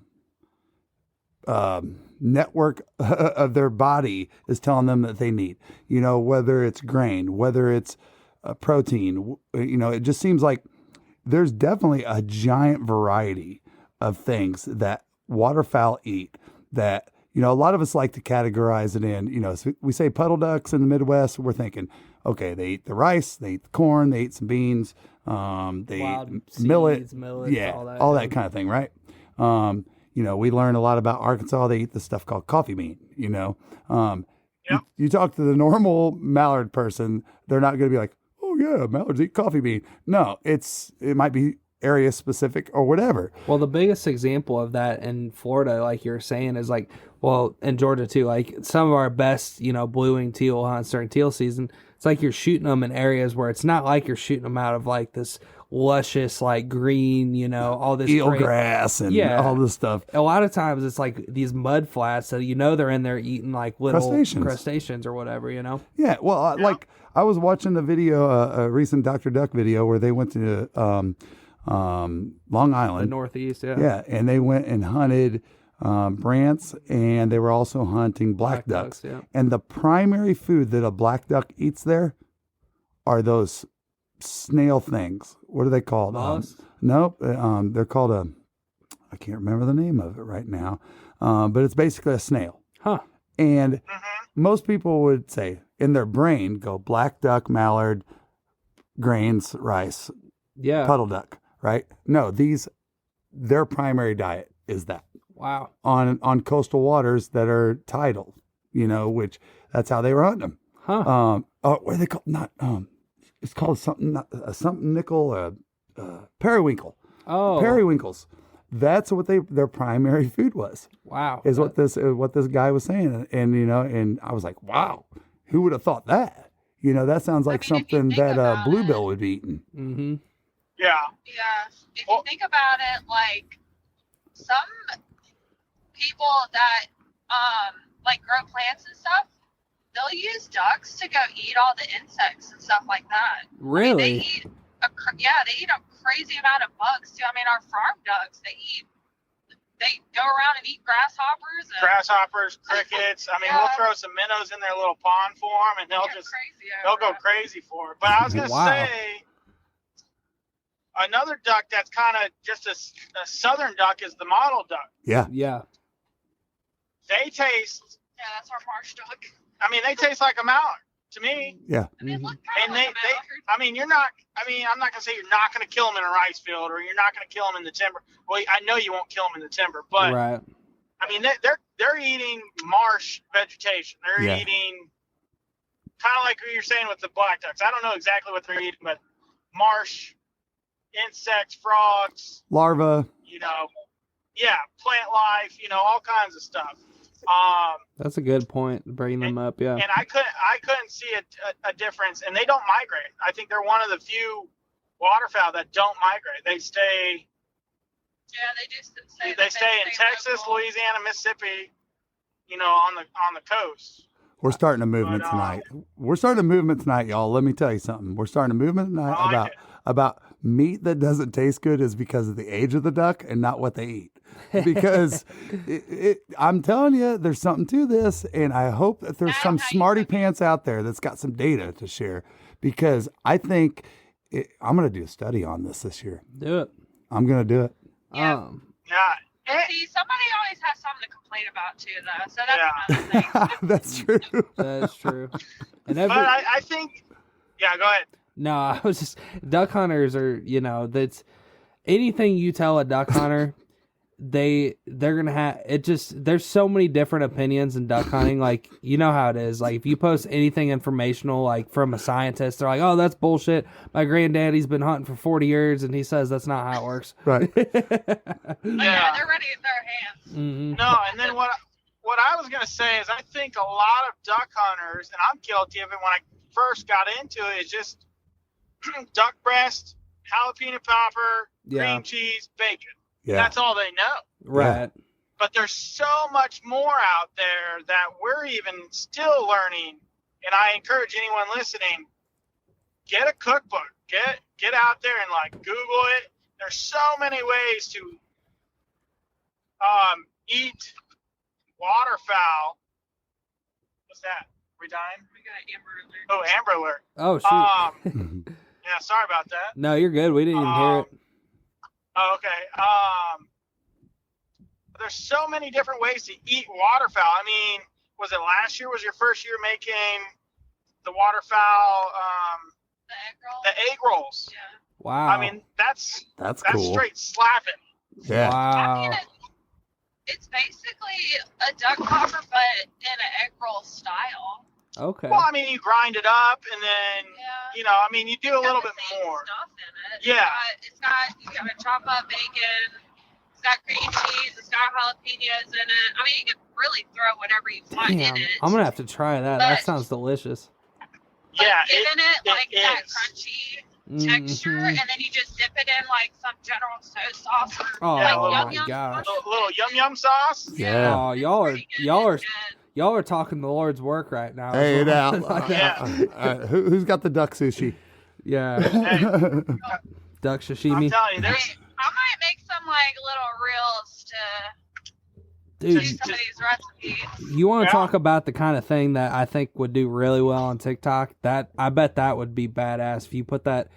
network of their body is telling them that they need, whether it's grain, whether it's protein, it just seems like there's definitely a giant variety of things that waterfowl eat that, a lot of us like to categorize it in, so we say puddle ducks in the Midwest, we're thinking, okay, they eat the rice, they eat the corn, they eat some beans, they eat millet, all that kind of thing, right? We learn a lot about Arkansas. They eat this stuff called coffee bean, You talk to the normal mallard person, they're not going to be like, oh yeah, mallards eat coffee bean. No, it might be area specific or whatever. Well, the biggest example of that in Florida, like you're saying, is like, well, in Georgia too, like some of our best, blue-winged teal hunts during teal season, it's like you're shooting them in areas where it's not like you're shooting them out of like this luscious, like green, all this eelgrass and all this stuff. A lot of times it's like these mud flats that they're in there eating like little crustaceans or whatever, Yeah, well, like I was watching a video, a recent Dr. Duck video where they went to Long Island, the Northeast, yeah, and they went and hunted brants, and they were also hunting black ducks. And the primary food that a black duck eats there are snail things. What are they called? Nope. They're called I can't remember the name of it right now. But it's basically a snail. Huh. And most people would say, in their brain go black duck, mallard, grains, rice, puddle duck, right? No, their primary diet is that. Wow. On coastal waters that are tidal, which that's how they were hunting them. Huh. What are they called? Not it's called something nickel, periwinkle. Oh. Periwinkles. That's what their primary food was. Wow. Is what this guy was saying, and I was like, wow, who would have thought that? That sounds like something that bluebill would be eating. Mm-hmm. Yeah. Yeah. If you think about it, like some people that like grow plants and stuff, they'll use ducks to go eat all the insects and stuff like that. Really? I mean, they eat a crazy amount of bugs too. I mean, our farm ducks, they go around and eat grasshoppers, crickets. I mean, we'll throw some minnows in their little pond for them, and they'll go crazy for it. But I was gonna say, another duck that's kind of just a southern duck is the mottled duck. Yeah. Yeah. They taste. Yeah, that's our marsh duck. I mean, they taste like a mallard to me. Yeah. I mean, look And I'm not gonna say you're not gonna kill them in a rice field or you're not gonna kill them in the timber. Well, I know you won't kill them in the timber, but right. I mean, they're eating marsh vegetation. They're eating kind of like what you're saying with the black ducks. I don't know exactly what they're eating, but marsh insects, frogs, larvae. Plant life. All kinds of stuff. That's a good point. Bringing them up, yeah. And I couldn't see a difference, and they don't migrate. I think they're one of the few waterfowl that don't migrate. They stay. Yeah, they do stay. They stay in Texas, local. Louisiana, Mississippi. On the coast. We're starting a movement tonight. We're starting a movement tonight, y'all. Let me tell you something. We're starting a movement tonight about meat that doesn't taste good is because of the age of the duck and not what they eat. Because I'm telling you, there's something to this, and I hope that there's some smarty pants out there that's got some data to share. Because I think I'm going to do a study on this year. Do it. I'm going to do it. Yeah. See, somebody always has something to complain about too, though. So that's another thing. That's true. That's true. And but I think, go ahead. No, I was just duck hunters are, that's anything you tell a duck hunter, they're gonna have it. Just there's so many different opinions in duck hunting. Like how it is. Like if you post anything informational, like from a scientist, they're like, "Oh, that's bullshit. My granddaddy's been hunting for 40 years, and he says that's not how it works." Right. Yeah, they're ready in their hands. Mm-hmm. No, and then what I was gonna say is I think a lot of duck hunters, and I'm guilty of it when I first got into it, is just duck breast, jalapeno popper, cream cheese, bacon. Yeah. That's all they know. Right. But there's so much more out there that we're even still learning. And I encourage anyone listening, get a cookbook. Get out there and Google it. There's so many ways to eat waterfowl. What's that? We dying? We got Amber Alert. Oh, Amber Alert. Oh shoot. Yeah, sorry about that. No, you're good. We didn't even hear it. Oh, okay. There's so many different ways to eat waterfowl. I mean, was it last year was your first year making the waterfowl, the egg rolls? Yeah. Wow. I mean, that's cool. straight slapping. Yeah. Wow. I mean, it's basically a duck popper, but in an egg roll style. Okay. Well, I mean, you grind it up, and then I mean, you do a little bit more. Stuff in it. Yeah. You gotta chop up bacon. It's got cream cheese. It's got jalapenos in it. I mean, you can really throw whatever you want Damn, in it. I'm gonna have to try that. That sounds delicious. Yeah, giving it that is. crunchy texture, and then you just dip it in some General Tso's sauce. Oh yum my yum gosh. Little yum yum sauce. Yeah. Oh, y'all are talking the Lord's work right now. Hey, now. Who's got the duck sushi? Yeah. Hey, Duck I'm sashimi. telling you, I might make some little reels to Dude, do some of these recipes. you want to talk about the kind of thing that I think would do really well on TikTok? I bet that would be badass if you put that.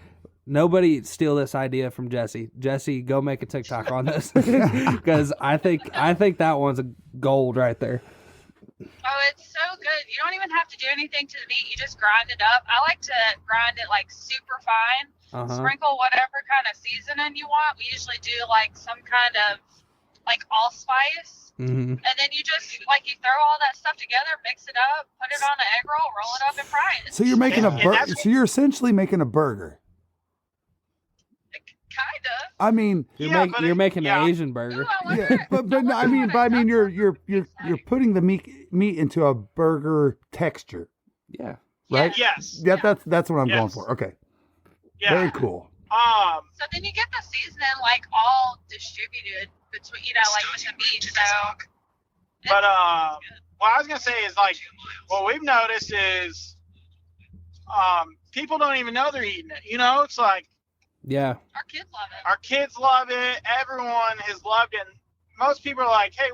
Nobody steal this idea from Jesse. Jesse, go make a TikTok on this because I think that one's a gold right there. Oh, it's so good. You don't even have to do anything to the meat. You just grind it up. I like to grind it like super fine. Sprinkle whatever kind of seasoning you want. We usually do like some kind of like allspice. And then you just like you throw all that stuff together, mix it up, put it on an egg roll, roll it up, and fry it. So you're making so you're essentially making a burger. Kind of. I mean, you're making an Asian burger. But no, I mean, you're putting the meat into a burger texture. Yeah. Right. Yes. That's what I'm going for. Okay. Yeah. Very cool. So then you get the seasoning like all distributed between, like with the meat. So. But what I was gonna say is like, what we've noticed is, people don't even know they're eating it. It's like. Yeah. Our kids love it. Our kids love it. Everyone has loved it. And most people are like, hey,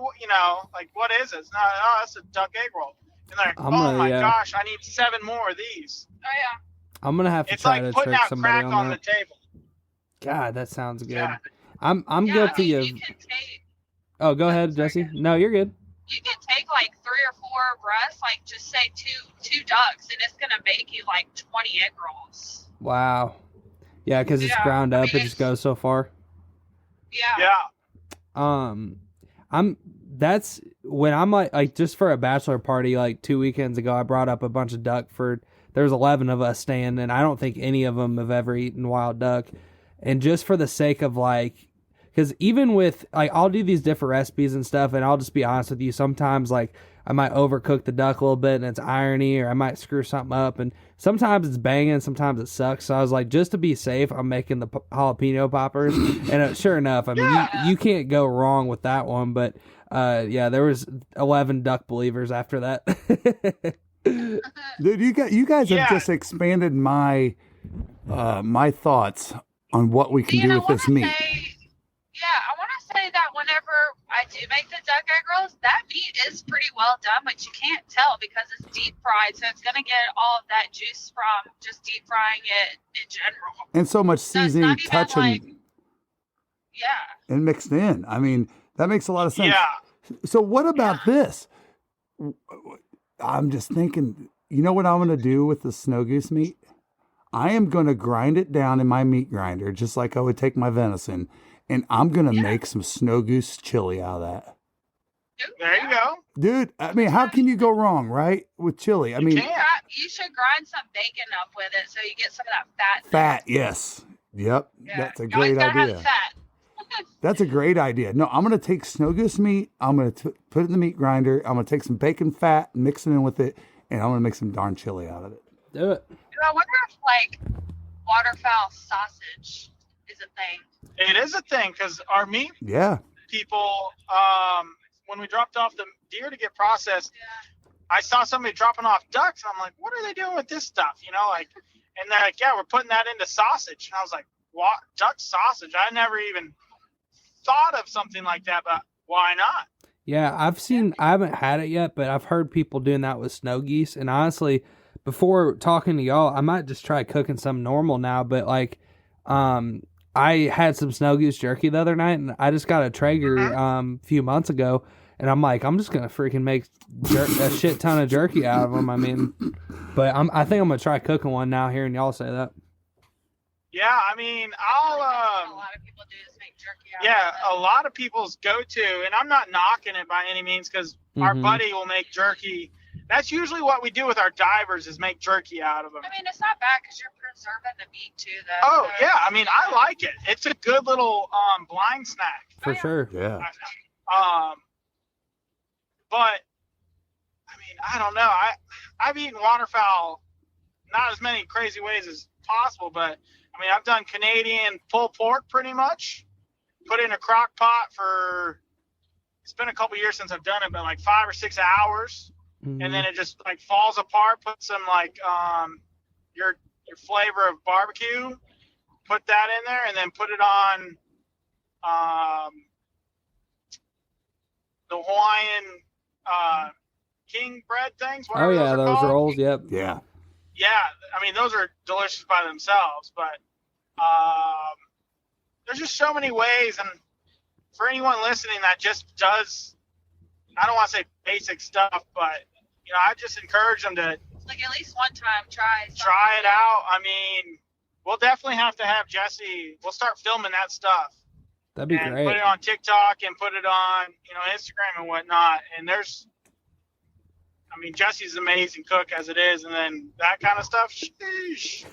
like, what is it? That's a duck egg roll. And they're like, oh my gosh, I need 7 more of these. Oh, yeah. I'm going to have to try to trick somebody on that. It's like putting out crack on the table. God, that sounds good. Yeah. I'm guilty of. Oh, go ahead, Jesse. No, you're good. You can take like 3 or 4 breasts, like just say two ducks, and it's going to make you like 20 egg rolls. Wow. Yeah, because it's ground up, it just goes so far. Yeah. That's when I'm like just for a bachelor party like 2 weekends ago, I brought up a bunch of duck there was 11 of us staying, and I don't think any of them have ever eaten wild duck. And just for the sake of like, because even with like, I'll do these different recipes and stuff, and I'll just be honest with you, sometimes like I might overcook the duck a little bit and it's irony, or I might screw something up, and sometimes it's banging, sometimes it sucks. So I was like, just to be safe, I'm making the jalapeno poppers, and sure enough, I mean, you can't go wrong with that one. But there was 11 duck believers after that. Dude, you guys have just expanded my my thoughts on what we can do with this meat. I want to say that whenever I do make the duck egg rolls, that meat is pretty well done, but you can't tell because it's deep fried, so it's going to get all of that juice from just deep frying it in general. And so much seasoning, touching, and mixed in. I mean, that makes a lot of sense. Yeah. So what about this? I'm just thinking, you know what I'm going to do with the snow goose meat? I am going to grind it down in my meat grinder, just like I would take my venison. And I'm going to make some snow goose chili out of that. There you go. Dude, I mean, how can you go wrong, right? With chili. I mean, you should grind some bacon up with it so you get some of that fat. Fat, yes. Yep. Yeah. That's a great idea. That's a great idea. No, I'm going to take snow goose meat. I'm going to put it in the meat grinder. I'm going to take some bacon fat, mix it in with it, and I'm going to make some darn chili out of it. Do it. I wonder if, like, waterfowl sausage is a thing. It is a thing because our meat people, when we dropped off the deer to get processed, I saw somebody dropping off ducks, and I'm like, what are they doing with this stuff? And they're like, we're putting that into sausage. And I was like, what? Duck sausage? I never even thought of something like that, but why not? Yeah, I haven't had it yet, but I've heard people doing that with snow geese. And honestly, before talking to y'all, I might just try cooking some normal now, but like, I had some snow goose jerky the other night, and I just got a Traeger a few months ago, and I'm like, I'm just gonna freaking make a shit ton of jerky out of them. I mean, but I think I'm gonna try cooking one now hearing y'all say that. Yeah, I mean, a lot of people do is make jerky out of it. A lot of people's go-to, and I'm not knocking it by any means because our buddy will make jerky. That's usually what we do with our divers is make jerky out of them. I mean, it's not bad because you're preserving the meat too, though. Oh, yeah. I mean, I like it. It's a good little blind snack. For sure. Yeah. But, I mean, I don't know. I've eaten waterfowl not as many crazy ways as possible, but, I mean, I've done Canadian pulled pork pretty much. Put it in a crock pot for, it's been a couple years since I've done it, but like 5 or 6 hours. And then it just like falls apart. Put some like your flavor of barbecue. Put that in there, and then put it on the Hawaiian king bread things. Oh yeah, those rolls. Yep. Yeah. Yeah, I mean those are delicious by themselves, but there's just so many ways. And for anyone listening that just does I don't want to say basic stuff, but I just encourage them to like at least one time try it out. I mean, we'll definitely have to have Jessie. We'll start filming that stuff. That'd be and great. Put it on TikTok and put it on Instagram and whatnot. And Jessie's an amazing cook as it is, and then that kind of stuff. Sheesh.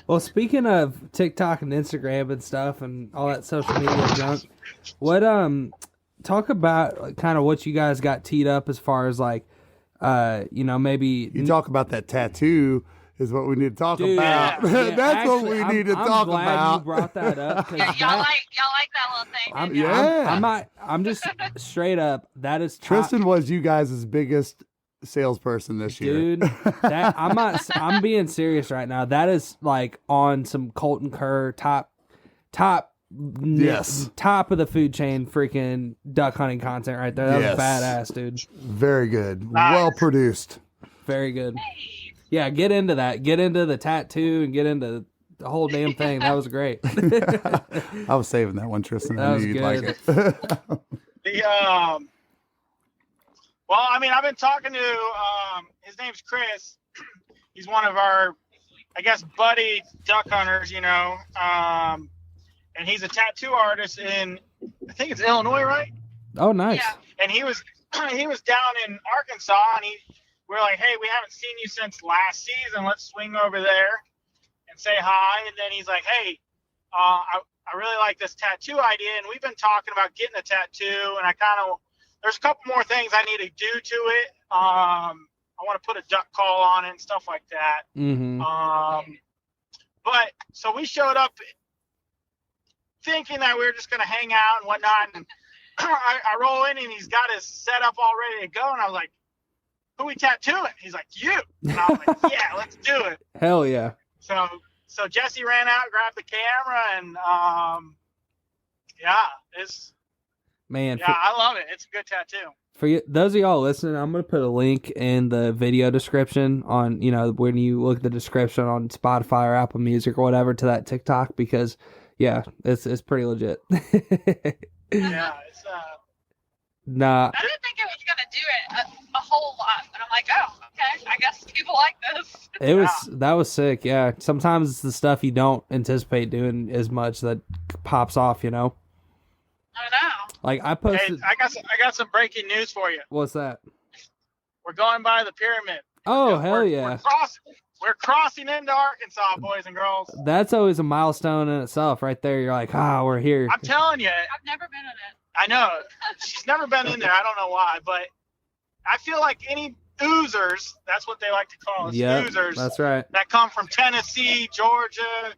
Well, speaking of TikTok and Instagram and stuff and all that social media junk, what talk about kind of what you guys got teed up as far as like maybe you talk about that tattoo is what we need to talk Dude, about. yeah, That's actually, what we need to I'm talk glad about. You brought that up. Yeah, y'all like that little thing. I'm just straight up. That is top. Tristan was you guys' biggest salesperson this year. Dude, I'm being serious right now. That is like on some Colton Kerr top Yes. top of the food chain freaking duck hunting content right there. That was badass, dude. Very good. Well produced. Very good. Yeah, get into that. Get into the tattoo and get into the whole damn thing. That was great. I was saving that one, Tristan. That I was knew you'd good. like it. I've been talking to his name's Chris. He's one of our, I guess, buddy duck hunters, and he's a tattoo artist in, I think it's Illinois, right? Oh, nice. Yeah. And he was down in Arkansas, and we're like, hey, we haven't seen you since last season. Let's swing over there and say hi. And then he's like, hey, I really like this tattoo idea, and we've been talking about getting a tattoo, and there's a couple more things I need to do to it. I want to put a duck call on it and stuff like that. Mm-hmm. But so we showed up thinking that we were just going to hang out and whatnot, and I roll in, and he's got his setup all ready to go, and I was like, who we tattooing? He's like, you. And I was like, yeah, let's do it. Hell yeah. So Jessie ran out, grabbed the camera, and I love it. It's a good tattoo. For you, those of y'all listening, I'm going to put a link in the video description on, when you look at the description on Spotify or Apple Music or whatever to that TikTok, because it's pretty legit. Yeah, it's Nah. I didn't think it was gonna do it a whole lot, but I'm like, oh, okay, I guess people like this. That was sick. Yeah, sometimes it's the stuff you don't anticipate doing as much that pops off. I know. Like I posted. Hey, I got some breaking news for you. What's that? We're going by the pyramid. Oh, hell yeah! We're crossing into Arkansas, boys and girls. That's always a milestone in itself, right there. You're like, we're here. I'm telling you. I've never been in it. I know. She's never been in there. I don't know why, but I feel like any oozers, that's what they like to call us, oozers. That's right. That come from Tennessee, Georgia,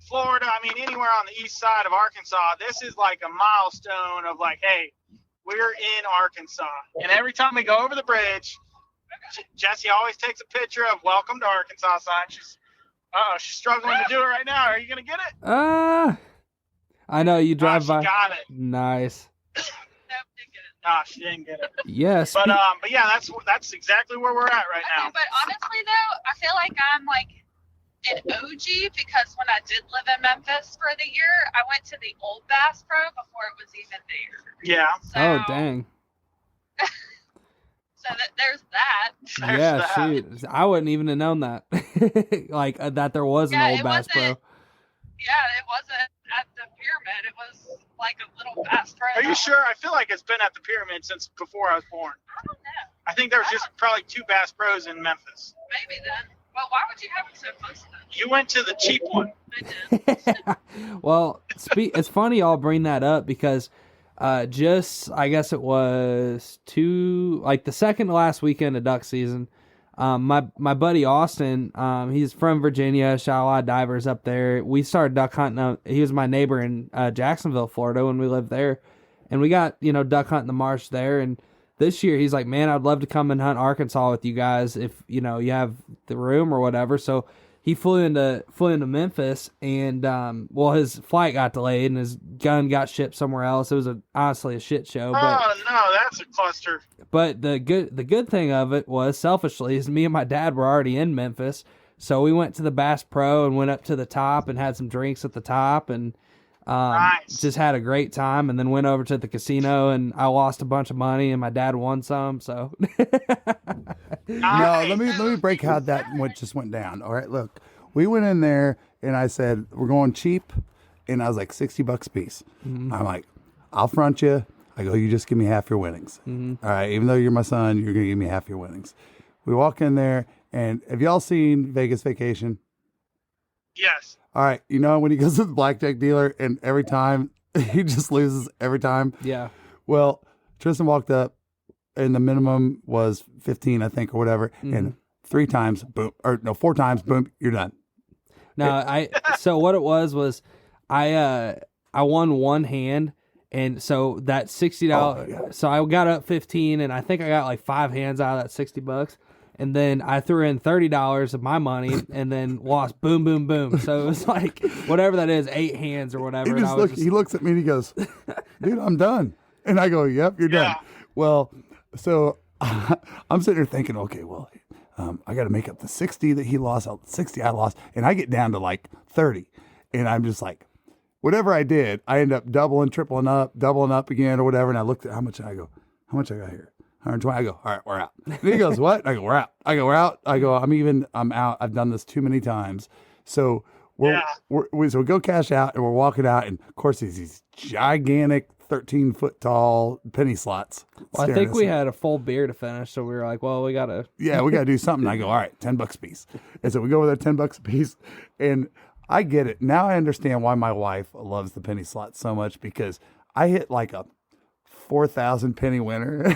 Florida, anywhere on the east side of Arkansas, this is like a milestone of like, hey, we're in Arkansas. And every time we go over the bridge, Jessie always takes a picture of welcome to Arkansas sign. She's struggling to do it right now. Are you going to get it? I know you drive by. She got it. Nice. Nope, didn't get it. Nah, she didn't get it. Yes. But yeah, that's exactly where we're at right now. Okay, but honestly though, I feel like I'm like an OG because when I did live in Memphis for the year, I went to the old Bass Pro before it was even there. Yeah. Oh dang. So there's that. Yeah, shoot. I wouldn't even have known that. Like that there was an old Bass Pro. Yeah, it wasn't at the pyramid. It was like a little Bass Pro. Are you sure? I feel like it's been at the pyramid since before I was born. I don't know. I think there was just probably 2 Bass Pros in Memphis. Maybe then. Well, why would you have it so close to that? You went to the cheap one. I did. Well, it's funny y'all bring that up because I guess it was the second to last weekend of duck season. My buddy Austin, he's from Virginia, shot a lot of divers up there. We started duck hunting. He was my neighbor in Jacksonville, Florida, when we lived there, and we got duck hunting the marsh there. And this year he's like, man, I'd love to come and hunt Arkansas with you guys if you have the room or whatever. So he flew into Memphis, and his flight got delayed and his gun got shipped somewhere else. It was honestly a shit show. Oh no, that's a cluster. But the good thing of it was, selfishly, is me and my dad were already in Memphis, so we went to the Bass Pro and went up to the top and had some drinks at the top, and Nice. Just had a great time, and then went over to the casino, and I lost a bunch of money, and my dad won some. So No, let me break how that just went down. All right, look, we went in there, and I said we're going cheap, and I was like $60 a piece. I'm like, I'll front you. I go, you just give me half your winnings. All right, even though you're my son, you're gonna give me half your winnings. We walk in there, and have y'all seen Vegas Vacation? Yes. All right, you know when he goes to the blackjack dealer, and every time he just loses every time. yeah. Well, Tristan walked up, and the minimum was 15, I think, or whatever, and 4 times, boom, you're done. No, so what it was I won one hand, and so that $60, so I got up 15, and I think I got like 5 hands out of that $60, and then I threw in $30 of my money, and then lost boom, boom, boom. So it was like whatever that is, 8 hands or whatever. He looks at me and he goes, "Dude, I'm done," and I go, "Yep, you're done." Well, so I'm sitting there thinking, okay, well, I got to make up the 60 that he lost, 60 I lost, and I get down to like 30, and I'm just like, whatever I did, I end up doubling up again or whatever, and I looked at how much I got here. 120. I go, all right, we're out. And he goes, what? I go, we're out. We're out. I go, I'm out. I've done this too many times. So we go cash out, and we're walking out, and of course these gigantic 13-foot tall penny slots. Well, I think we had a full beer to finish, so we were like, well, we gotta do something. I go, all right, $10 a piece. And so we go with that $10 a piece, and I get it. Now I understand why my wife loves the penny slots so much, because I hit like a 4,000 penny winner.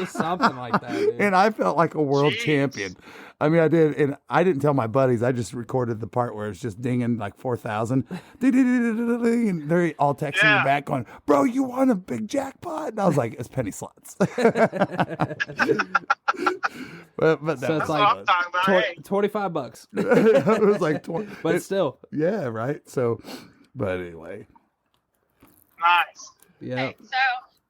Something like that, dude. And I felt like a world champion. I mean, I did, and I didn't tell my buddies. I just recorded the part where it's just dinging like 4,000, and they're all texting me back going, "Bro, you won a big jackpot!" And I was like, "It's penny slots." but So it's like $25. It was like 20, but still, yeah, right. So, but anyway, Nice. yeah. Okay, so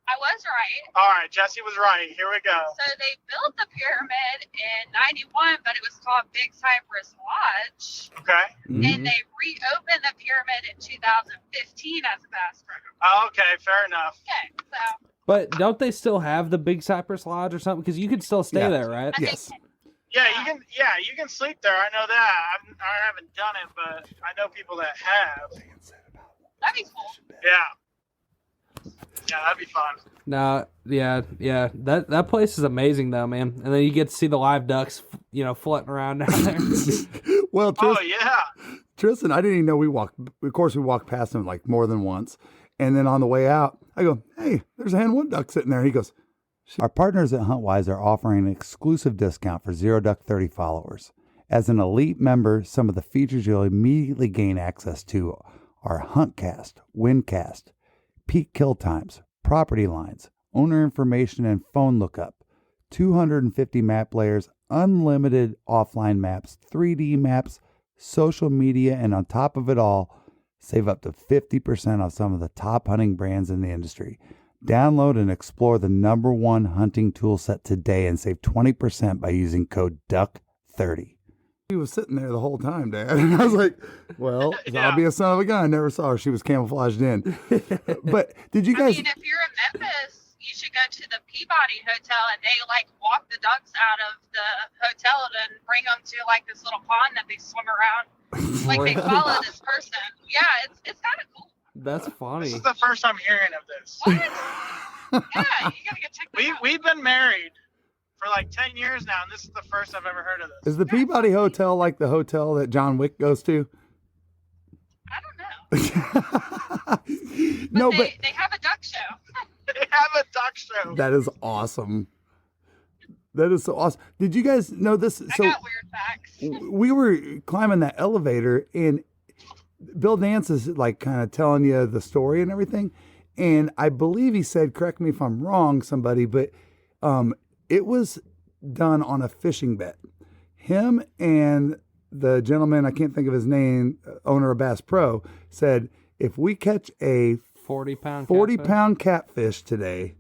I was right. All right, Jessie was right. Here we go. So they built the pyramid in '91, but it was called Big Cypress Lodge. Okay. And they reopened the pyramid in 2015 as a bass pro. Oh, okay, fair enough. Okay, so But don't they still have the Big Cypress Lodge or something? Because you could still stay there, right? I yes. think Yeah, you can sleep there. I know that. I haven't done it, but I know people that have. that'd be cool. Yeah. Yeah, that'd be fun. No, yeah. That place is amazing, though, man. And then you get to see the live ducks, floating around down there. Well, Yeah. Tristan, I didn't even know we walked past him like more than once. And then on the way out, I go, "Hey, there's a hen wood duck sitting there." He goes, "Our partners at Huntwise are offering an exclusive discount for Zero Duck 30 followers. As an elite member, some of the features you'll immediately gain access to are Huntcast, Windcast, peak kill times, property lines, owner information and phone lookup, 250 map layers, unlimited offline maps, 3D maps, social media, and on top of it all, save up to 50% off some of the top hunting brands in the industry. Download and explore the #1 hunting tool set today and save 20% by using code DUCK30. He was sitting there the whole time, Dad. And I was like, well, I'll be a son of a gun. I never saw her. She was camouflaged in. But did you guys... I mean, if you're in Memphis, you should go to the Peabody Hotel, and they, walk the ducks out of the hotel and bring them to, this little pond that they swim around. They follow this person. Yeah, it's kind of cool. That's funny. This is the first I'm hearing of this. What? Yeah, you gotta get checked out. We've been married for 10 years now, and this is the first I've ever heard of this. Is the Peabody Hotel like the hotel that John Wick goes to? I don't know. No, but they have a duck show. They have a duck show. That is awesome. That is so awesome. Did you guys know this? I got weird facts. We were climbing that elevator, and Bill Dance is kind of telling you the story and everything. And I believe he said, correct me if I'm wrong, somebody, but it was done on a fishing bet. Him and the gentleman, I can't think of his name, owner of Bass Pro, said, if we catch a 40-pound catfish today,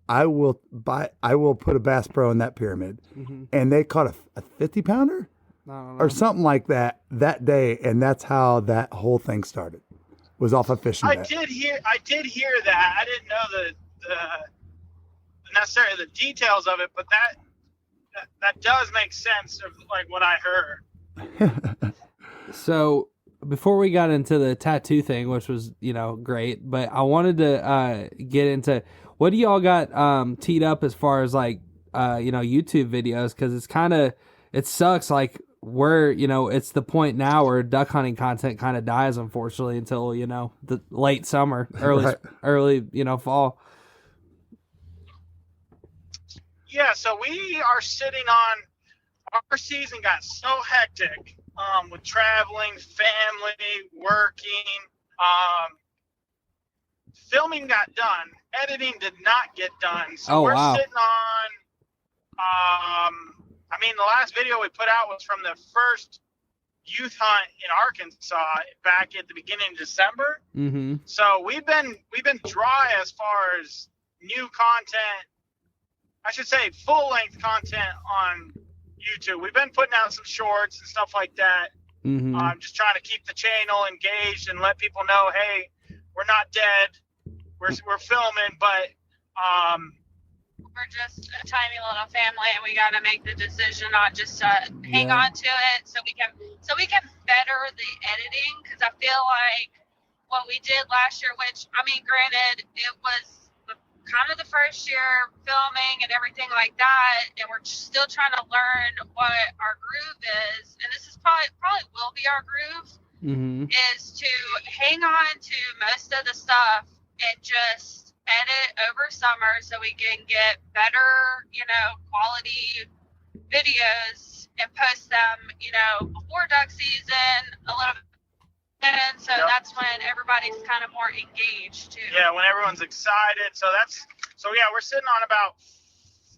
I will put a Bass Pro in that pyramid. Mm-hmm. And they caught a 50-pounder or something like that day, and that's how that whole thing started. was off a fishing I bet. did hear that. I didn't know the necessarily the details of it, but that does make sense of like what I heard. So before we got into the tattoo thing, which was, great, but I wanted to get into what do y'all got teed up as far as like, YouTube videos? Cause it sucks. Like it's the point now where duck hunting content kind of dies, unfortunately, until, the late summer, early, fall. Yeah. So we are sitting on, our season got so hectic. With traveling, family, working, filming got done. Editing did not get done. So we're sitting on, the last video we put out was from the first youth hunt in Arkansas back at the beginning of December. Mm-hmm. So we've been dry as far as new content. I should say full length content on YouTube. We've been putting out some shorts and stuff like that. Mm-hmm. Just trying to keep the channel engaged and let people know, hey, we're not dead. We're filming, but we're just a tiny little family, and we got to make the decision not just to hang on to it, so we can better the editing. Because I feel like what we did last year, which granted, it was kind of the first year filming and everything like that, and we're still trying to learn what our groove is, and this is probably will be our groove, is to hang on to most of the stuff and just edit over summer so we can get better, quality videos and post them, before duck season a little bit. And so that's when everybody's kind of more engaged too. Yeah, when everyone's excited. So we're sitting on about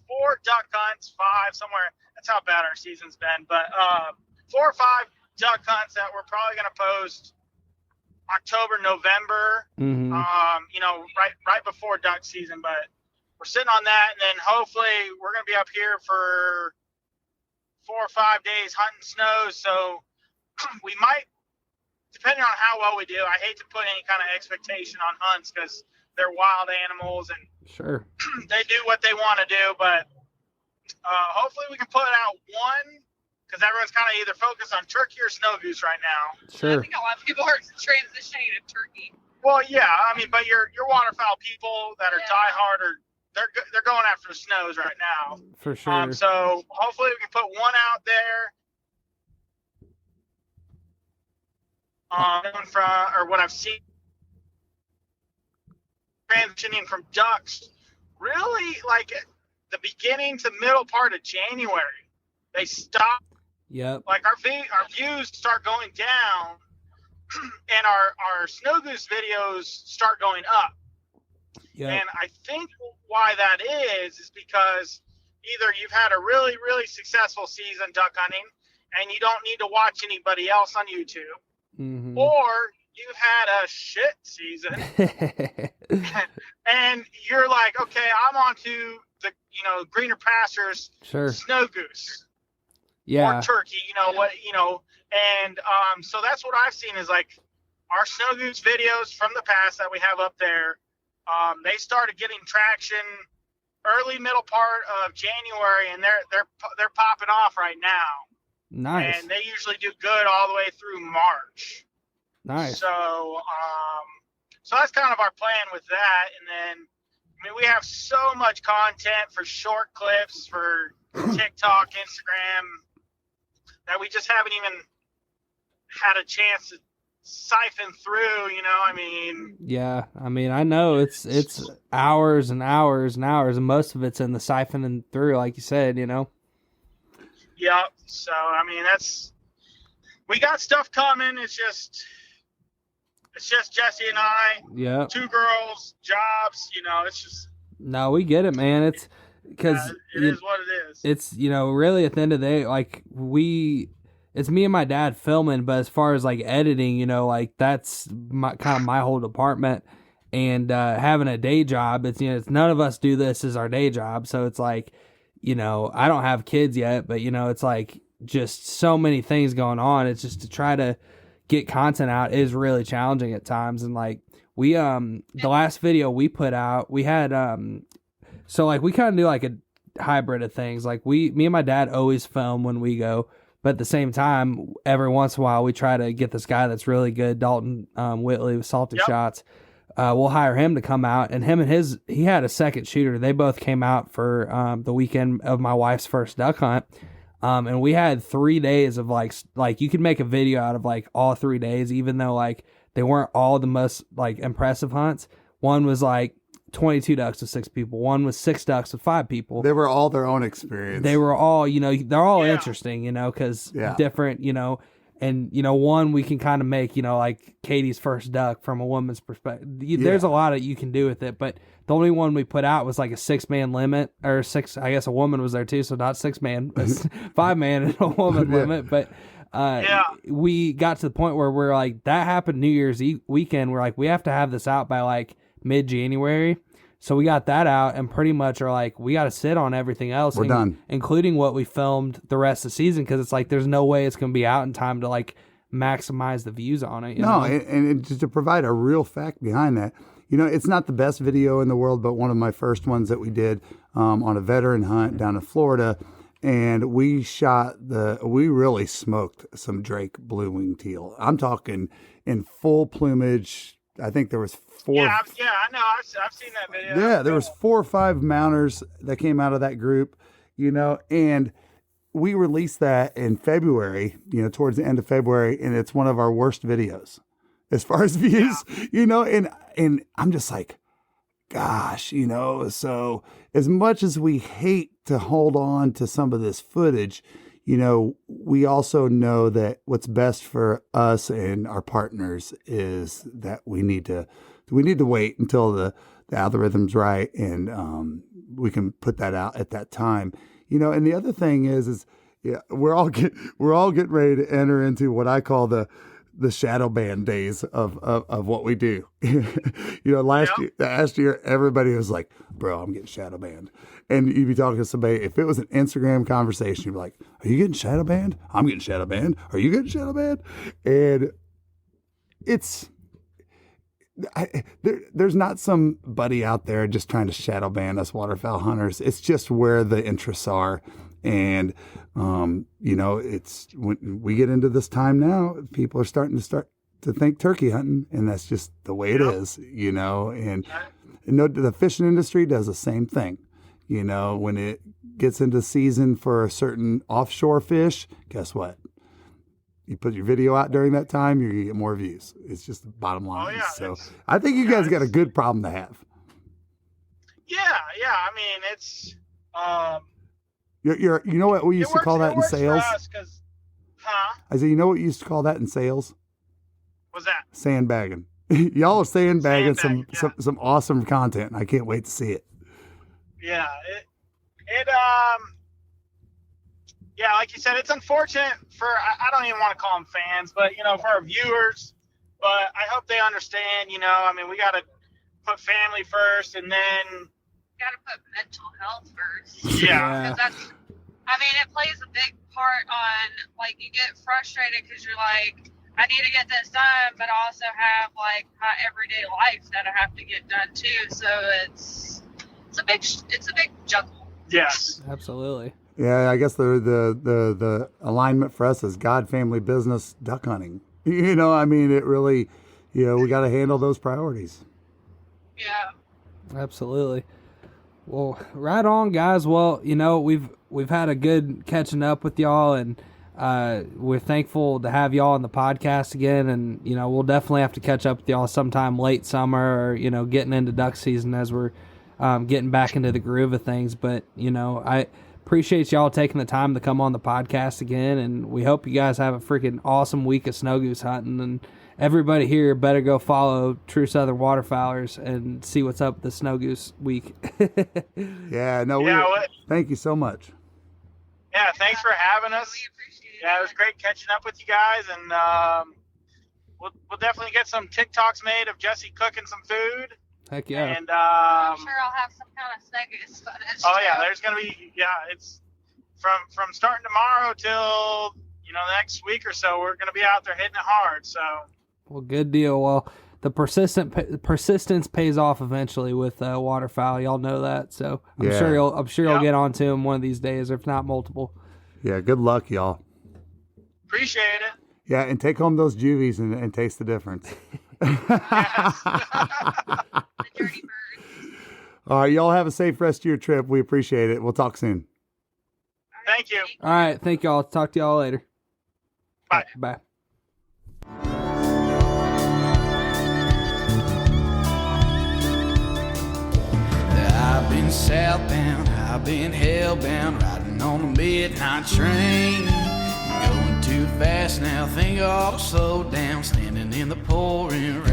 4 duck hunts, 5 somewhere. That's how bad our season's been. But 4 or 5 duck hunts that we're probably going to post October, November. Mm-hmm. Right before duck season. But we're sitting on that, and then hopefully we're going to be up here for 4 or 5 days hunting snows. So we might. Depending on how well we do, I hate to put any kind of expectation on hunts because they're wild animals and sure they do what they want to do. But hopefully we can put out one because everyone's kind of either focused on turkey or snow goose right now. Sure. I think a lot of people are transitioning to turkey. Well, yeah, but your waterfowl people that are diehard they're going after the snows right now. For sure. So hopefully we can put one out there. What I've seen transitioning from ducks, really like at the beginning to middle part of January, they stop. Yep. Like our views start going down, and our snow goose videos start going up. Yep. And I think why that is because either you've had a really, really successful season duck hunting, and you don't need to watch anybody else on YouTube. Mm-hmm. Or you've had a shit season and you're like, okay, I'm on to the, greener pastures, sure, snow goose, or turkey, and so that's what I've seen is like our snow goose videos from the past that we have up there. They started getting traction early middle part of January, and they're popping off right now. Nice. And they usually do good all the way through March. Nice. So, so that's kind of our plan with that. And then, we have so much content for short clips for TikTok, Instagram, that we just haven't even had a chance to siphon through, Yeah, I know it's hours and hours and hours, and most of it's in the siphoning through, like you said, Yep. So, we got stuff coming. It's just Jessie and I. Yeah. 2 girls, jobs, it's just. No, we get it, man. It's because it is what it is. It's, really at the end of the day, like it's me and my dad filming, but as far as like editing, that's my whole department. And having a day job, it's it's none of us do this as our day job. So it's like, I don't have kids yet, but it's like just so many things going on. It's just to try to get content out is really challenging at times. And like we the last video we put out, we had so like we kind of do like a hybrid of things. Like me and my dad always film when we go, but at the same time, every once in a while we try to get this guy that's really good, Dalton Whitley with Salty Shots. We'll hire him to come out, and he had a second shooter. They both came out for the weekend of my wife's first duck hunt. And we had 3 days of like you could make a video out of like all 3 days, even though like they weren't all the most like impressive hunts. One was like 22 ducks with 6 people. One was 6 ducks with 5 people. They were all their own experience. They were all, they're all interesting, because different, and, one we can kind of make, like Katie's first duck from a woman's perspective. There's a lot that you can do with it, but the only one we put out was like a 6-man limit, or 6, I guess a woman was there too, so not 6-man, 5-man and a woman limit. But we got to the point where we're like, that happened New Year's weekend. We're like, we have to have this out by like mid-January. So we got that out and pretty much are like, we got to sit on everything else. We're done. Including what we filmed the rest of the season, because it's like there's no way it's going to be out in time to like maximize the views on it. And just to provide a real fact behind that, it's not the best video in the world, but one of my first ones that we did on a veteran hunt down in Florida. And we really smoked some Drake blue-winged teal. I'm talking in full plumage. I think there was 4. Yeah, I know. I've seen that video. Yeah, there was 4 or 5 mounters that came out of that group, and we released that in February, towards the end of February, and it's one of our worst videos as far as views, and I'm just like, gosh, so as much as we hate to hold on to some of this footage, we also know that what's best for us and our partners is that we need to wait until the algorithm's right, and we can put that out at that time. And the other thing is we're all getting ready to enter into what I call the shadow band days of what we do. Last year, everybody was like, bro, I'm getting shadow banned. And you'd be talking to somebody, if it was an Instagram conversation, you'd be like, are you getting shadow banned? I'm getting shadow banned. Are you getting shadow banned? And there's not somebody out there just trying to shadow ban us waterfowl hunters. It's just where the interests are. And, it's when we get into this time now, people are starting to think turkey hunting, and that's just the way it is, and the fishing industry does the same thing. When it gets into season for a certain offshore fish, guess what? You put your video out during that time, you're going to get more views. It's just the bottom line. So I think you guys got a good problem to have. Yeah. I mean, it's, you know what we used to call that in sales? I said, you know what we used to call that in sales? What's that? Sandbagging. Y'all are sandbagging some awesome content, and I can't wait to see it. Yeah, like you said, it's unfortunate for, I don't even want to call them fans, but, for our viewers, but I hope they understand, we got to put family first, and then got to put mental health first. Yeah. Because it plays a big part on, like, you get frustrated because you're like, I need to get this done, but I also have, like, my everyday life that I have to get done, too. So it's a big juggle. Yes. Absolutely. Yeah, I guess the alignment for us is God, family, business, duck hunting. It really, we got to handle those priorities. Yeah. Absolutely. Well, right on, guys. Well, we've had a good catching up with y'all, and we're thankful to have y'all on the podcast again. And we'll definitely have to catch up with y'all sometime late summer, or getting into duck season as we're getting back into the groove of things. But I appreciate y'all taking the time to come on the podcast again, and we hope you guys have a freaking awesome week of snow goose hunting. And everybody here better go follow True Southern Waterfowlers and see what's up with the snow goose week. Thank you so much. Yeah, thanks for having us. We appreciate it. Yeah, it was great catching up with you guys, and we'll definitely get some TikToks made of Jesse cooking some food. Heck yeah. And I'm sure I'll have some kind of sneakers footage. there's gonna be it's from starting tomorrow till the next week or so, we're going to be out there hitting it hard. So. Well, good deal. Well, the persistence pays off eventually with waterfowl. Y'all know that, so I'm sure you'll get onto them one of these days, if not multiple. Yeah, good luck, y'all. Appreciate it. Yeah, and take home those juvies and taste the difference. The dirty birds. All right, y'all have a safe rest of your trip. We appreciate it. We'll talk soon. Thank you. All right, thank y'all. Talk to y'all later. Bye. Bye. I've been southbound, I've been hellbound, riding on the midnight train. Going too fast now, think I ought to slow down, standing in the pouring rain.